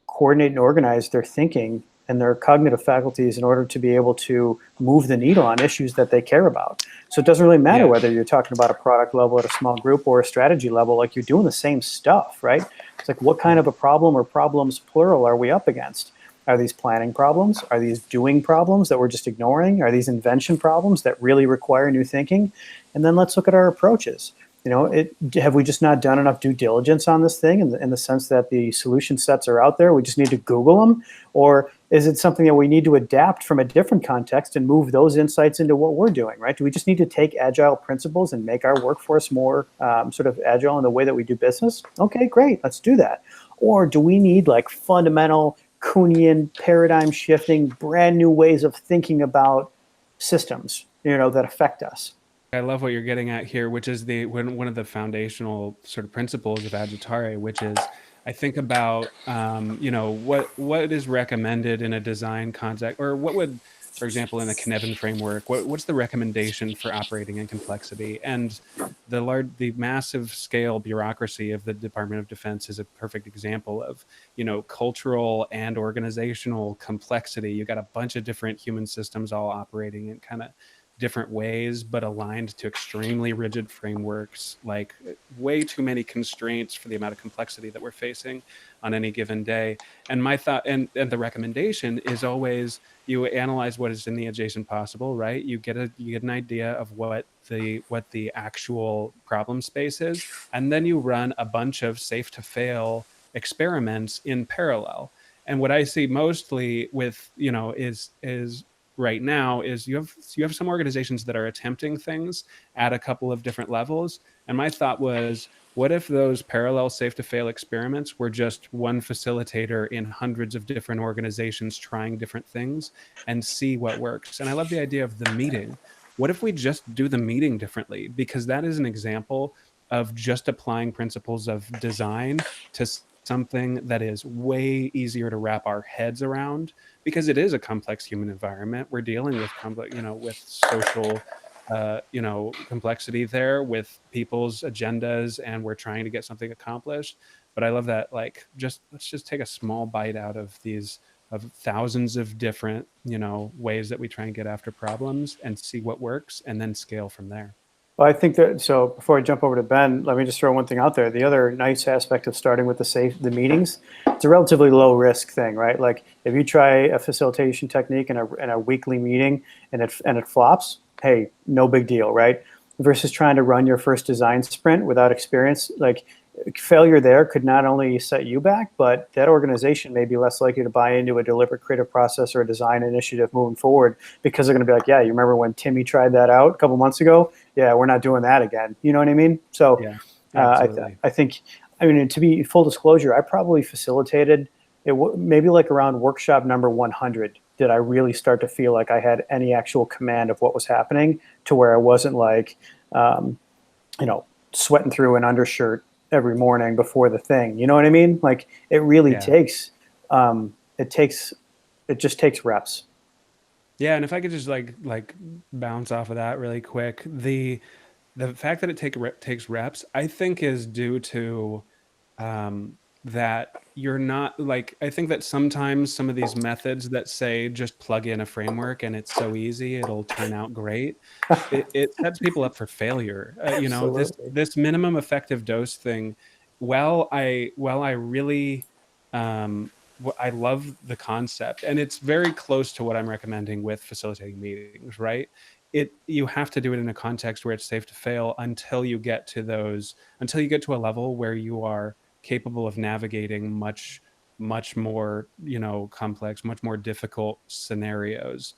coordinate and organize their thinking and their cognitive faculties in order to be able to move the needle on issues that they care about. So it doesn't really matter whether you're talking about a product level at a small group or a strategy level. Like, you're doing the same stuff, right? It's like, what kind of a problem or problems, plural, are we up against? Are these planning problems? Are these doing problems that we're just ignoring? Are these invention problems that really require new thinking? And then let's look at our approaches. Have we just not done enough due diligence on this thing in the sense that the solution sets are out there? We just need to Google them? Or is it something that we need to adapt from a different context and move those insights into what we're doing, right? Do we just need to take agile principles and make our workforce more sort of agile in the way that we do business? Okay, great, let's do that. Or do we need like fundamental Kuhnian paradigm shifting, brand new ways of thinking about systems, that affect us? I love what you're getting at here, which is one of the foundational sort of principles of Agitare, which is, I think about, what is recommended in a design context, or what would, for example, in the Cynefin framework, what's the recommendation for operating in complexity? And the massive scale bureaucracy of the Department of Defense is a perfect example of, cultural and organizational complexity. You got a bunch of different human systems all operating in kind of different ways, but aligned to extremely rigid frameworks, like way too many constraints for the amount of complexity that we're facing on any given day. And my thought, and the recommendation is always, you analyze what is in the adjacent possible, right? You get an idea of what the actual problem space is, and then you run a bunch of safe to fail experiments in parallel. And what I see mostly with, is right now is you have some organizations that are attempting things at a couple of different levels. And my thought was, what if those parallel safe to fail experiments were just one facilitator in hundreds of different organizations trying different things and see what works? And I love the idea of the meeting, what if we just do the meeting differently? Because that is an example of just applying principles of design to something that is way easier to wrap our heads around, because it is a complex human environment. We're dealing with complex, with social, complexity there, with people's agendas, and we're trying to get something accomplished. But I love that, like, let's just take a small bite out of thousands of different, ways that we try and get after problems and see what works, and then scale from there. Well, I think that, so before I jump over to Ben, let me just throw one thing out there. The other nice aspect of starting with the meetings, it's a relatively low risk thing, right? Like if you try a facilitation technique in a weekly meeting and it flops, hey, no big deal, right? Versus trying to run your first design sprint without experience, like failure there could not only set you back, but that organization may be less likely to buy into a deliberate creative process or a design initiative moving forward, because they're going to be like, yeah, you remember when Timmy tried that out a couple months ago? Yeah, we're not doing that again. You know what I mean? So Yeah, I think, to be full disclosure, I probably facilitated it maybe like around workshop number 100 did I really start to feel like I had any actual command of what was happening, to where I wasn't like, sweating through an undershirt every morning before the thing. You know what I mean? Like it really takes, it just takes reps. Yeah, and if I could just like bounce off of that really quick, the fact that it takes reps, I think, is due to that you're not like, I think that sometimes some of these methods that say just plug in a framework and it's so easy, it'll turn out great. It sets people up for failure. This minimum effective dose thing. While I really, I love the concept, and it's very close to what I'm recommending with facilitating meetings, right? You have to do it in a context where it's safe to fail until you get to a level where you are capable of navigating much more, complex, much more difficult scenarios,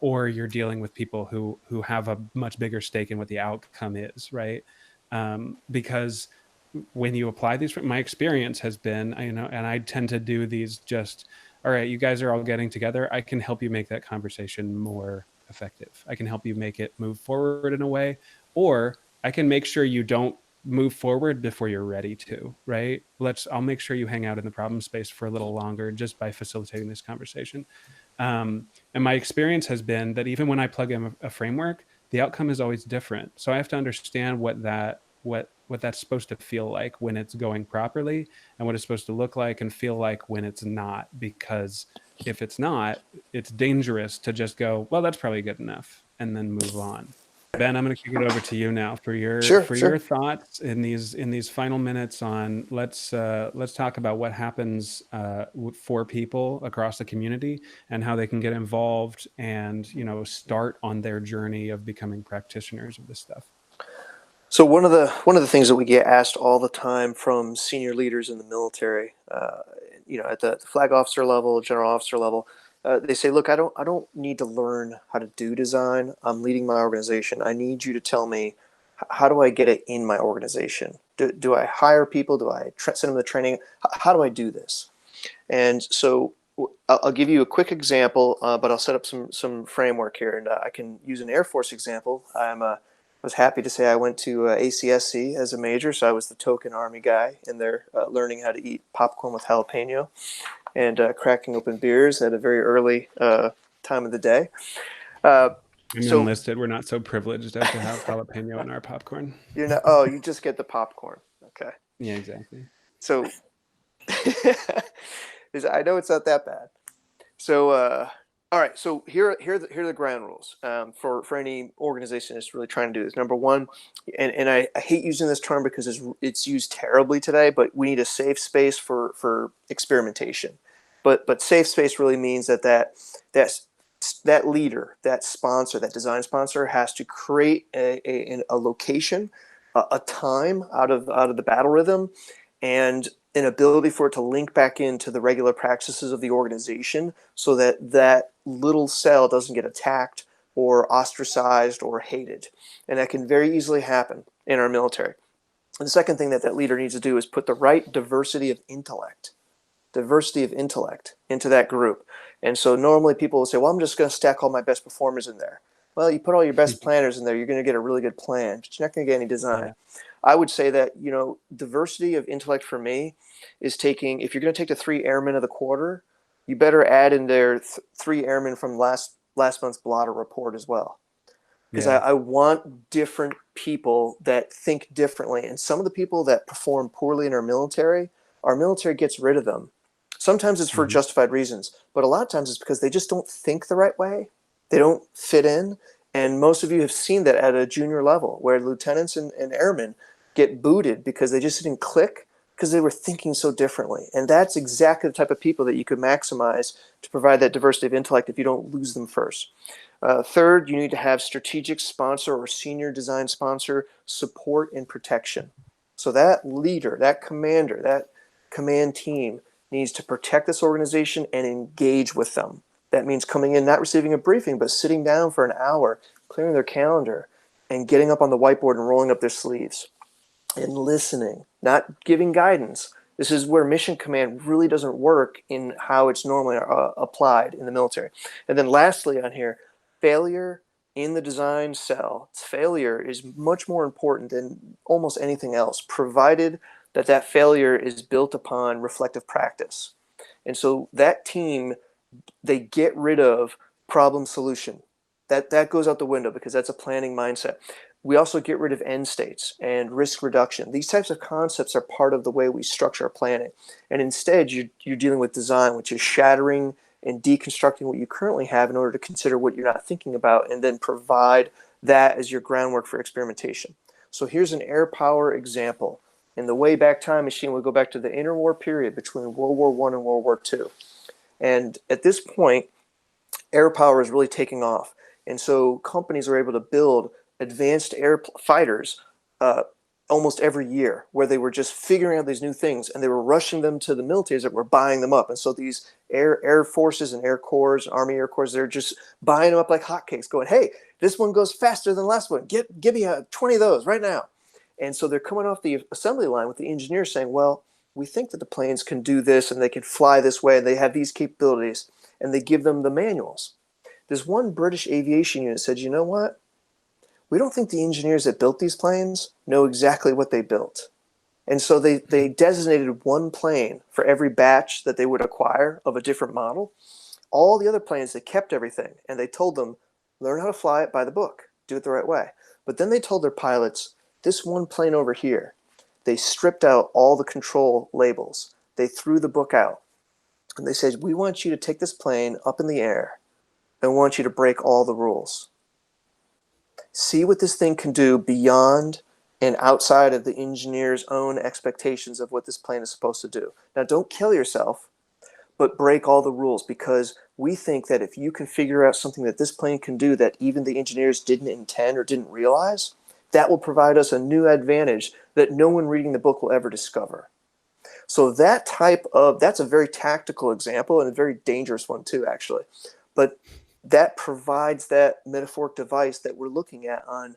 or you're dealing with people who have a much bigger stake in what the outcome is, right? Because when you apply these, my experience has been, and I tend to do these just, all right, you guys are all getting together. I can help you make that conversation more effective. I can help you make it move forward in a way, or I can make sure you don't move forward before you're ready to, right? I'll make sure you hang out in the problem space for a little longer just by facilitating this conversation. And my experience has been that even when I plug in a framework, the outcome is always different. So I have to understand what that's supposed to feel like when it's going properly, and what it's supposed to look like and feel like when it's not. Because if it's not, it's dangerous to just go, well, that's probably good enough, and then move on. Ben, I'm going to kick it over to you now for your your thoughts in these final minutes on let's talk about what happens for people across the community and how they can get involved and start on their journey of becoming practitioners of this stuff. So one of the things that we get asked all the time from senior leaders in the military, at the flag officer level, general officer level, they say, look, I don't need to learn how to do design. I'm leading my organization. I need you to tell me, how do I get it in my organization? Do I hire people? Do I send them to training? How do I do this? And so I'll give you a quick example, but I'll set up some framework here, and I can use an Air Force example. I was happy to say I went to ACSC as a major, so I was the token Army guy in there, learning how to eat popcorn with jalapeno and cracking open beers at a very early time of the day. I'm enlisted. We're not so privileged as to have jalapeno in our popcorn. You're not. Oh, you just get the popcorn. Okay. Yeah, exactly. So I know it's not that bad. So all right. So here are the ground rules for any organization that's really trying to do this. Number one, and I hate using this term because it's used terribly today, but we need a safe space for experimentation. But safe space really means that leader, that sponsor, that design sponsor has to create a location, a time out of the battle rhythm, and an ability for it to link back into the regular practices of the organization, so that little cell doesn't get attacked or ostracized or hated. And that can very easily happen in our military. And the second thing that leader needs to do is put the right diversity of intellect into that group. And so normally people will say, well, I'm just going to stack all my best performers in there. Well, you put all your best planners in there, you're going to get a really good plan, but you're not going to get any design. Yeah. I would say that, diversity of intellect for me is taking, if you're going to take the 3 airmen of the quarter, you better add in there 3 airmen from last month's blotter report as well. Because Yeah. I want different people that think differently. And some of the people that perform poorly in our military gets rid of them. Sometimes it's for justified reasons, but a lot of times it's because they just don't think the right way. They don't fit in. And most of you have seen that at a junior level, where lieutenants and airmen get booted because they just didn't click, because they were thinking so differently. And that's exactly the type of people that you could maximize to provide that diversity of intellect if you don't lose them first. Third, you need to have strategic sponsor or senior design sponsor support and protection. So that leader, that commander, that command team needs to protect this organization and engage with them. That means coming in, not receiving a briefing, but sitting down for an hour, clearing their calendar, and getting up on the whiteboard and rolling up their sleeves and listening, not giving guidance. This is where mission command really doesn't work in how it's normally applied in the military. And then lastly on here, failure in the design cell. Failure is much more important than almost anything else, provided that that failure is built upon reflective practice. And so that team, they get rid of problem solution. That goes out the window because that's a planning mindset. We also get rid of end states and risk reduction. These types of concepts are part of the way we structure our planning. And instead, you're dealing with design, which is shattering and deconstructing what you currently have in order to consider what you're not thinking about, and then provide that as your groundwork for experimentation. So here's an air power example. In the Wayback Time Machine, we'll go back to the interwar period between World War I and World War II. And at this point, air power is really taking off. And so companies are able to build advanced air fighters almost every year, where they were just figuring out these new things, and they were rushing them to the militaries that were buying them up. And so these air forces and air corps, Army Air Corps, they're just buying them up like hotcakes, going, hey, this one goes faster than the last one. Give me 20 of those right now. And so they're coming off the assembly line with the engineers saying, well, we think that the planes can do this and they can fly this way and they have these capabilities, and they give them the manuals. This one British aviation unit said, you know what? We don't think the engineers that built these planes know exactly what they built. And so they designated one plane for every batch that they would acquire of a different model. All the other planes, they kept everything, and they told them, learn how to fly it by the book, do it the right way. But then they told their pilots, this one plane over here, they stripped out all the control labels. They threw the book out. And they said, we want you to take this plane up in the air, and we want you to break all the rules. See what this thing can do beyond and outside of the engineer's own expectations of what this plane is supposed to do. Now, don't kill yourself, but break all the rules, because we think that if you can figure out something that this plane can do that even the engineers didn't intend or didn't realize, that will provide us a new advantage that no one reading the book will ever discover. So that's a very tactical example, and a very dangerous one too, actually. But that provides that metaphoric device that we're looking at on,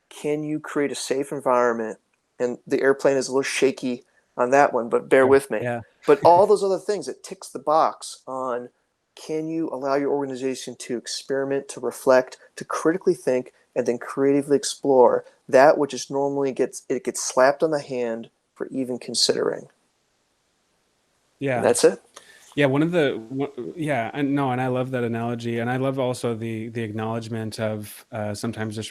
can you create a safe environment? And the airplane is a little shaky on that one, but bear with me. Yeah. But all those other things, it ticks the box on, can you allow your organization to experiment, to reflect, to critically think, and then creatively explore that which is normally gets slapped on the hand for even considering. Yeah. And that's it. Yeah, and I love that analogy, and I love also the acknowledgement of sometimes it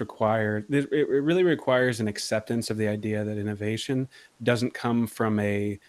really requires an acceptance of the idea that innovation doesn't come from a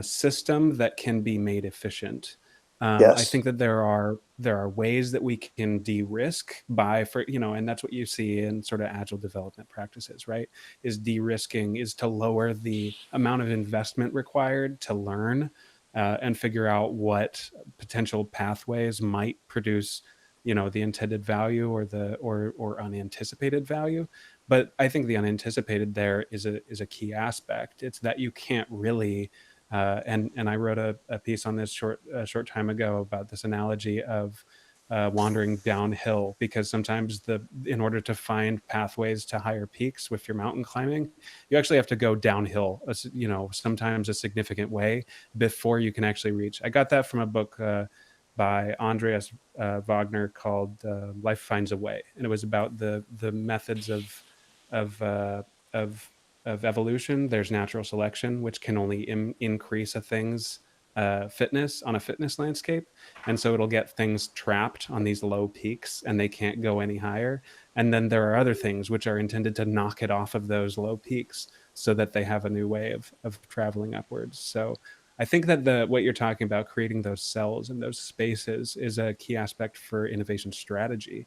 system that can be made efficient. Yes. I think that there are ways that we can de-risk and that's what you see in sort of agile development practices, right? Is de-risking is to lower the amount of investment required to learn. And figure out what potential pathways might produce, the intended value or unanticipated value. But I think the unanticipated there is a key aspect. It's that you can't really, and I wrote a piece on this a short time ago about this analogy of wandering downhill, because sometimes in order to find pathways to higher peaks with your mountain climbing, you actually have to go downhill, sometimes a significant way before you can actually reach. I got that from a book by Andreas Wagner called "Life Finds a Way," and it was about the methods of uh, of of evolution. There's natural selection, which can only increase a thing's fitness on a fitness landscape, and so it'll get things trapped on these low peaks, and they can't go any higher. And then there are other things which are intended to knock it off of those low peaks, so that they have a new way of traveling upwards. So I think that what you're talking about, creating those cells and those spaces, is a key aspect for innovation strategy.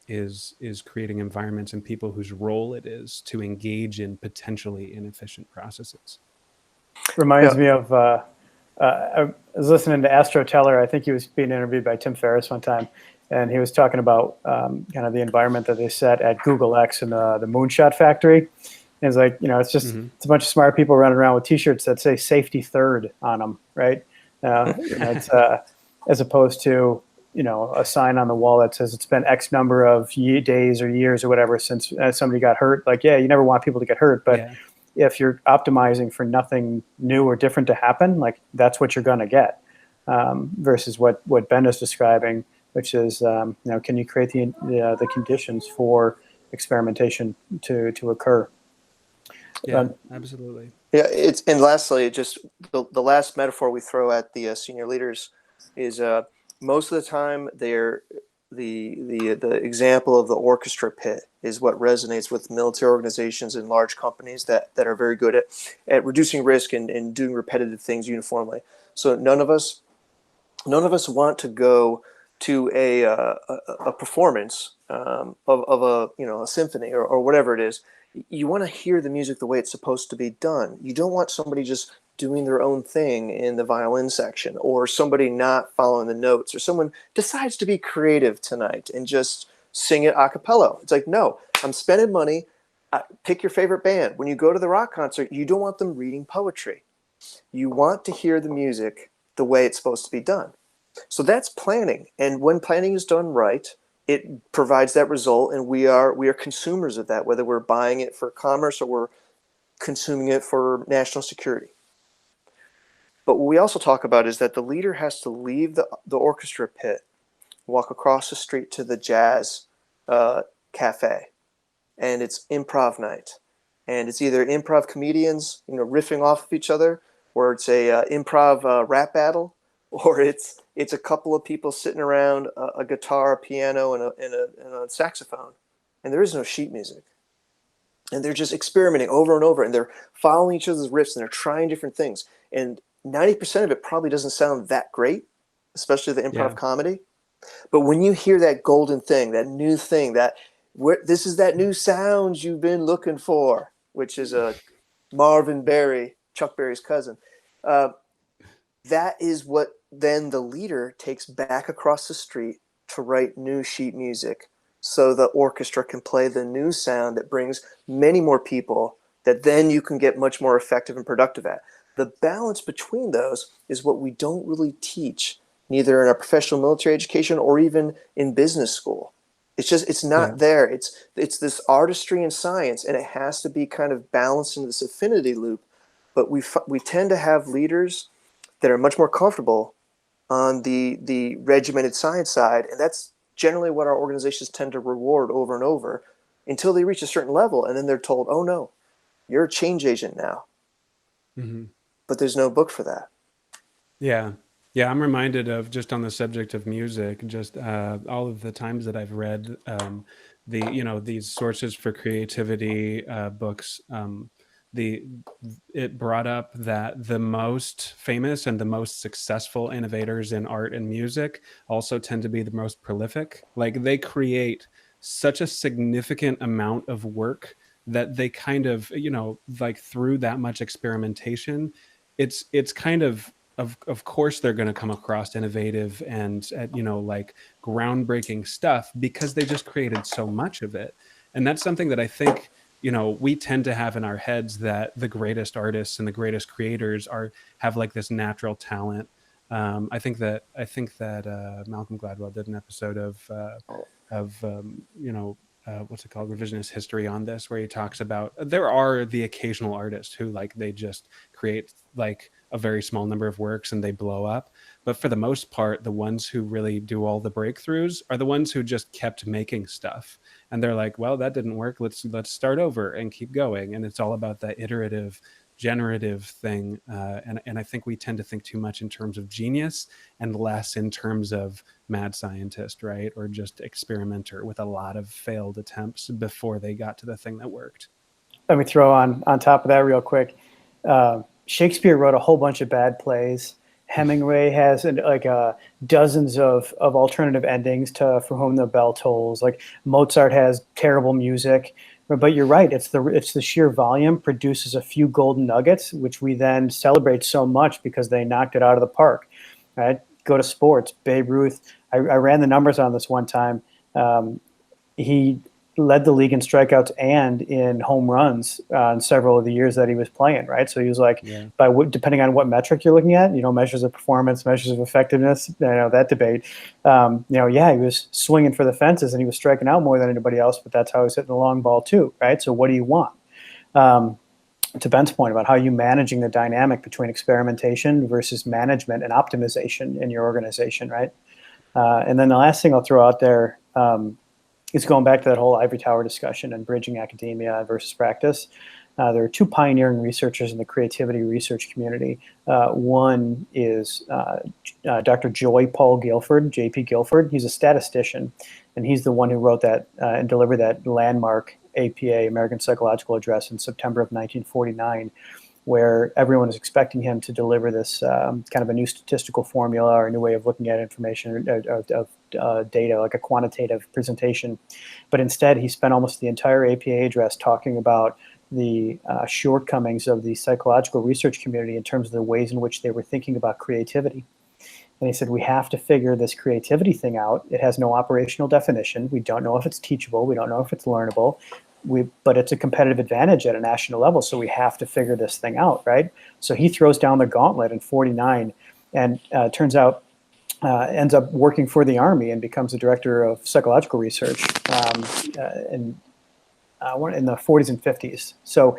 Is creating environments and people whose role it is to engage in potentially inefficient processes. Reminds me of I was listening to Astro Teller. I think he was being interviewed by Tim Ferriss one time, and he was talking about kind of the environment that they set at Google X and the Moonshot Factory. And it's like, it's just it's a bunch of smart people running around with T-shirts that say "Safety Third" on them, right? It's as opposed to a sign on the wall that says it's been X number of days or years or whatever since somebody got hurt. Like, yeah, you never want people to get hurt, but if you're optimizing for nothing new or different to happen, like that's what you're going to get. Versus what Ben is describing, which is can you create the conditions for experimentation to occur? Yeah, absolutely. Yeah, and lastly, just the last metaphor we throw at the senior leaders is most of the time they're the example of the orchestra pit is what resonates with military organizations and large companies that are very good at reducing risk and doing repetitive things uniformly. So none of us want to go to a performance of a symphony or whatever it is. You want to hear the music the way it's supposed to be done. You don't want somebody just doing their own thing in the violin section, or somebody not following the notes, or someone decides to be creative tonight and just sing it a cappella. It's like, no, I'm spending money. Pick your favorite band. When you go to the rock concert, you don't want them reading poetry. You want to hear the music the way it's supposed to be done. So that's planning. And when planning is done right, it provides that result, and we are consumers of that, whether we're buying it for commerce or we're consuming it for national security. But what we also talk about is that the leader has to leave the orchestra pit, walk across the street to the jazz cafe, and it's improv night. And it's either improv comedians, riffing off of each other, or it's a improv rap battle, or it's a couple of people sitting around a guitar, a piano, and a saxophone, and there is no sheet music. And they're just experimenting over and over, and they're following each other's riffs, and they're trying different things. And 90% of it probably doesn't sound that great, especially the improv comedy. But when you hear that golden thing, that new thing, this is that new sound you've been looking for, which is Marvin Berry, Chuck Berry's cousin. That is what then the leader takes back across the street to write new sheet music, so the orchestra can play the new sound that brings many more people that then you can get much more effective and productive at. The balance between those is what we don't really teach, neither in our professional military education or even in business school. It's not there. It's this artistry and science, and it has to be kind of balanced into this affinity loop. But we tend to have leaders that are much more comfortable on the regimented science side, and that's generally what our organizations tend to reward over and over until they reach a certain level, and then they're told, oh no, you're a change agent now. Mm-hmm. But there's no book for that. Yeah, I'm reminded of, just on the subject of music, just all of the times that I've read these sources for creativity books. It brought up that the most famous and the most successful innovators in art and music also tend to be the most prolific. Like, they create such a significant amount of work that they kind of, like, through that much experimentation, it's kind of course they're going to come across innovative and like groundbreaking stuff, because they just created so much of it. And that's something that I think we tend to have in our heads, that the greatest artists and the greatest creators have like this natural talent. I think that Malcolm Gladwell did an episode of what's it called, Revisionist History, on this, where he talks about there are the occasional artist who, like, they just create like a very small number of works and they blow up, But for the most part, the ones who really do all the breakthroughs are the ones who just kept making stuff. And they're like, well, that didn't work. Let's start over and keep going. And it's all about that iterative, generative thing. And I think we tend to think too much in terms of genius and less in terms of mad scientist, right? Or just experimenter with a lot of failed attempts before they got to the thing that worked. Let me throw on top of that real quick. Shakespeare wrote a whole bunch of bad plays. Hemingway has dozens of alternative endings to For Whom the Bell Tolls. Like Mozart has terrible music. But you're right. It's the sheer volume produces a few golden nuggets, which we then celebrate so much because they knocked it out of the park. Right? Go to sports. Babe Ruth. I ran the numbers on this one time. He led the league in strikeouts and in home runs in several of the years that he was playing. Right. So he was like, depending on what metric you're looking at, measures of performance, measures of effectiveness, that debate, he was swinging for the fences and he was striking out more than anybody else, but that's how he's hitting the long ball too. Right. So what do you want? To Ben's point about how you managing the dynamic between experimentation versus management and optimization in your organization. Right. And then the last thing I'll throw out there, is going back to that whole ivory tower discussion and bridging academia versus practice. There are two pioneering researchers in the creativity research community. One is Dr. Joy Paul Guilford, J.P. Guilford. He's a statistician, and he's the one who wrote that and delivered that landmark APA, American Psychological Address, in September of 1949, where everyone is expecting him to deliver this kind of a new statistical formula or a new way of looking at information of data, like a quantitative presentation. But instead, he spent almost the entire APA address talking about the shortcomings of the psychological research community in terms of the ways in which they were thinking about creativity. And he said, we have to figure this creativity thing out. It has no operational definition. We don't know if it's teachable. We don't know if it's learnable. But it's a competitive advantage at a national level, so we have to figure this thing out, right? So he throws down the gauntlet in 49 and turns out ends up working for the Army and becomes the director of psychological research in the 40s and 50s. So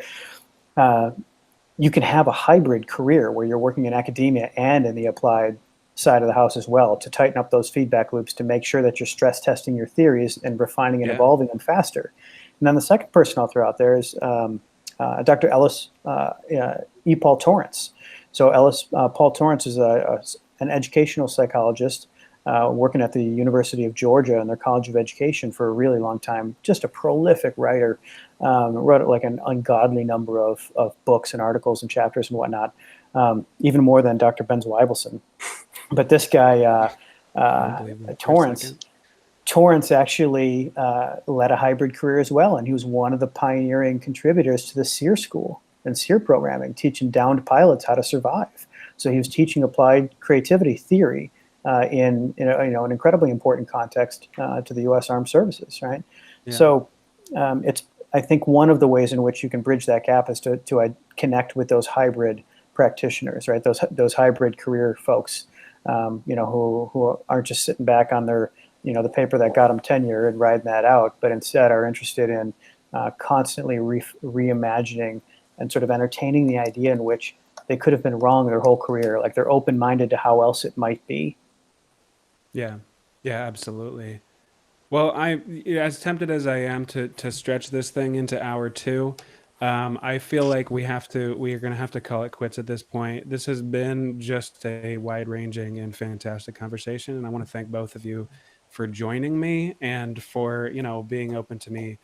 you can have a hybrid career where you're working in academia and in the applied side of the house as well to tighten up those feedback loops to make sure that you're stress testing your theories and refining and evolving them faster. And then the second person I'll throw out there is Dr. Ellis E. Paul Torrance. So Ellis Paul Torrance is an educational psychologist working at the University of Georgia in their College of Education for a really long time. Just a prolific writer. Wrote like an ungodly number of books and articles and chapters and whatnot, even more than Dr. Ben Zweibelson. But this guy, Torrance actually led a hybrid career as well, and he was one of the pioneering contributors to the SEER school and SEER programming, teaching downed pilots how to survive. So he was teaching applied creativity theory in an incredibly important context to the U.S. Armed Services, right? Yeah. So it's, I think, one of the ways in which you can bridge that gap is to connect with those hybrid practitioners, right? Those hybrid career folks, who aren't just sitting back on their the paper that got them tenure and riding that out, but instead are interested in constantly reimagining and sort of entertaining the idea in which they could have been wrong their whole career. Like they're open-minded to how else it might be. Yeah, absolutely. Well, as tempted as I am to stretch this thing into hour 2, I feel like we are going to have to call it quits at this point. This has been just a wide-ranging and fantastic conversation, and I want to thank both of you for joining me and for being open to me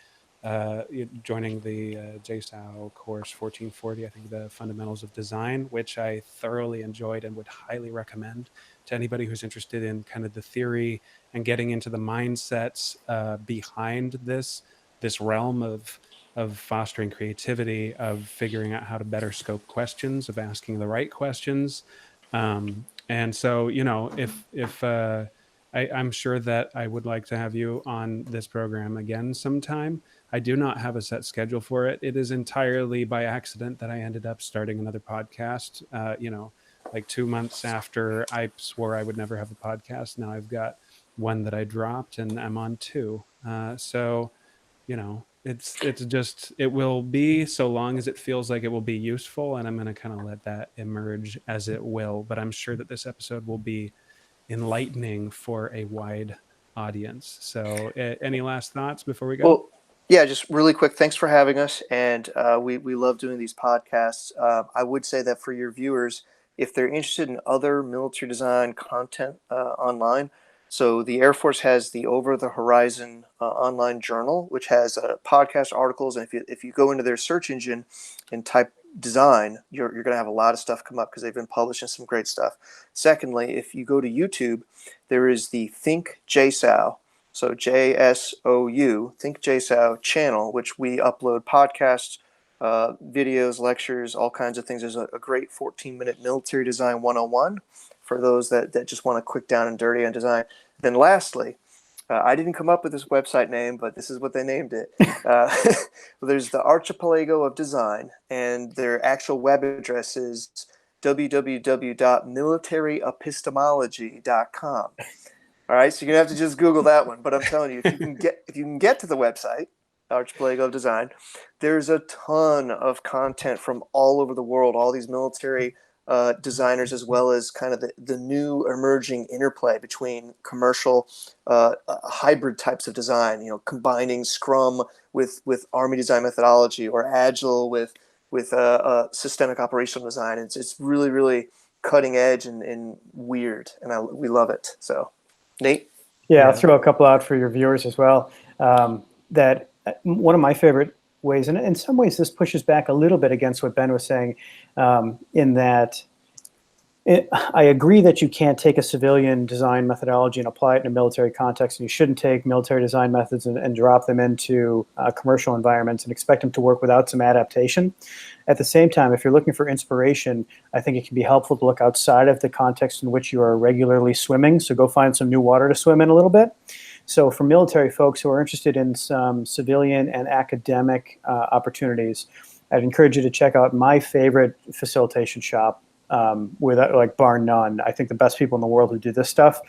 joining the JSTOW course 1440. I think the Fundamentals of Design, which I thoroughly enjoyed and would highly recommend to anybody who's interested in kind of the theory and getting into the mindsets behind this realm of fostering creativity, of figuring out how to better scope questions, of asking the right questions. And so, if I'm sure that I would like to have you on this program again sometime. I do not have a set schedule for it. It is entirely by accident that I ended up starting another podcast, like 2 months after I swore I would never have a podcast. Now I've got one that I dropped and I'm on 2. So, it will be so long as it feels like it will be useful, and I'm going to kind of let that emerge as it will. But I'm sure that this episode will be enlightening for a wide audience. So any last thoughts before we go? Well, yeah, just really quick. Thanks for having us. And we love doing these podcasts. I would say that for your viewers, if they're interested in other military design content online, so the Air Force has the Over the Horizon online journal, which has podcast articles. And if you go into their search engine and type design, you're going to have a lot of stuff come up because they've been publishing some great stuff. Secondly, if you go to YouTube, there is the Think JSOW. So JSOU, Think JSOW channel, which we upload podcasts, videos, lectures, all kinds of things. There's a great 14-minute military design 101 for those that just want to quick down and dirty on design. Then lastly, I didn't come up with this website name, but this is what they named it. There's the Archipelago of Design, and their actual web address is www.militaryepistemology.com. All right, so you're gonna have to just Google that one. But I'm telling you, if you can get to the website, Archipelago of Design, there's a ton of content from all over the world, all these military designers, as well as kind of the new emerging interplay between commercial hybrid types of design, combining Scrum with Army design methodology, or Agile with systemic operational design. It's really, really cutting edge and weird, and we love it. So, Nate? Yeah, I'll throw a couple out for your viewers as well. That one of my favorite ways, and in some ways this pushes back a little bit against what Ben was saying, in that I agree that you can't take a civilian design methodology and apply it in a military context, and you shouldn't take military design methods and drop them into commercial environments and expect them to work without some adaptation. At the same time, if you're looking for inspiration, I think it can be helpful to look outside of the context in which you are regularly swimming. So go find some new water to swim in a little bit. So for military folks who are interested in some civilian and academic opportunities, I'd encourage you to check out my favorite facilitation shop, like bar none. I think the best people in the world who do this stuff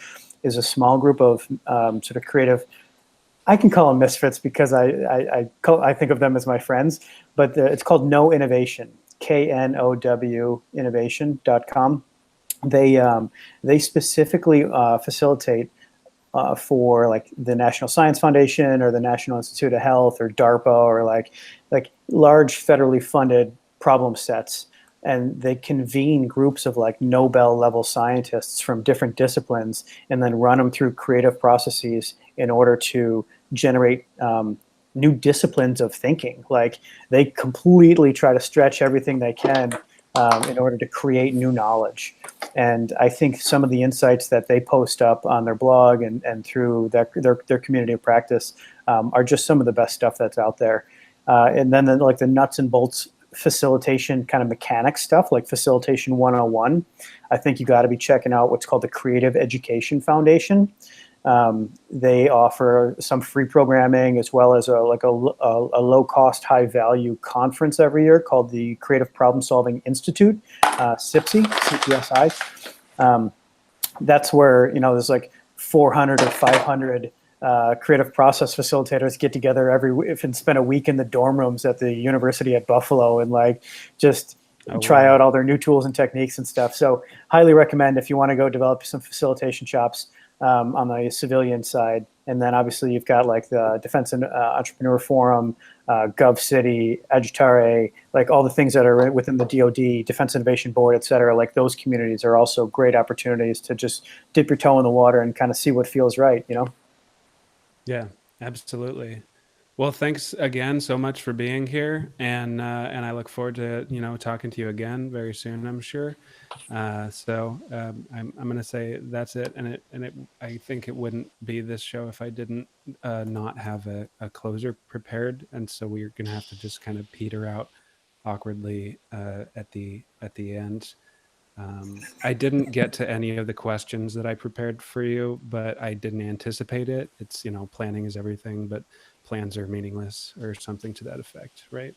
is a small group of sort of creative, I can call them misfits because I think of them as my friends, but it's called Know Innovation, KNOW innovation.com. They specifically facilitate for like the National Science Foundation or the National Institute of Health or DARPA or like large federally funded problem sets. And they convene groups of like Nobel level scientists from different disciplines and then run them through creative processes in order to generate new disciplines of thinking. Like they completely try to stretch everything they can in order to create new knowledge. And I think some of the insights that they post up on their blog and through their community of practice are just some of the best stuff that's out there. And then the nuts and bolts facilitation kind of mechanics stuff, like Facilitation 101. I think you got to be checking out what's called the Creative Education Foundation. They offer some free programming as well as a low-cost, high-value conference every year called the Creative Problem Solving Institute, CPSI. That's where there's like 400 or 500 creative process facilitators get together and spend a week in the dorm rooms at the University at Buffalo and like just try out all their new tools and techniques and stuff. So highly recommend if you want to go develop some facilitation shops on the civilian side. And then obviously you've got like the Defense and Entrepreneur Forum, GovCity, Agitare, like all the things that are within the DoD, Defense Innovation Board, et cetera. Like those communities are also great opportunities to just dip your toe in the water and kind of see what feels right, Yeah, absolutely. Well, thanks again so much for being here, and I look forward to talking to you again very soon, I'm sure. So I'm going to say that's it, and I think it wouldn't be this show if I didn't not have a closer prepared, and so we're going to have to just kind of peter out awkwardly at the end. I didn't get to any of the questions that I prepared for you, but I didn't anticipate it. It's, planning is everything, but plans are meaningless or something to that effect, right?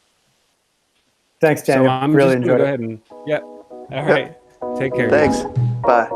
Thanks, Daniel. So I'm really just going to enjoyed go it. ahead and, yeah. All right. Take care. Thanks. Bye.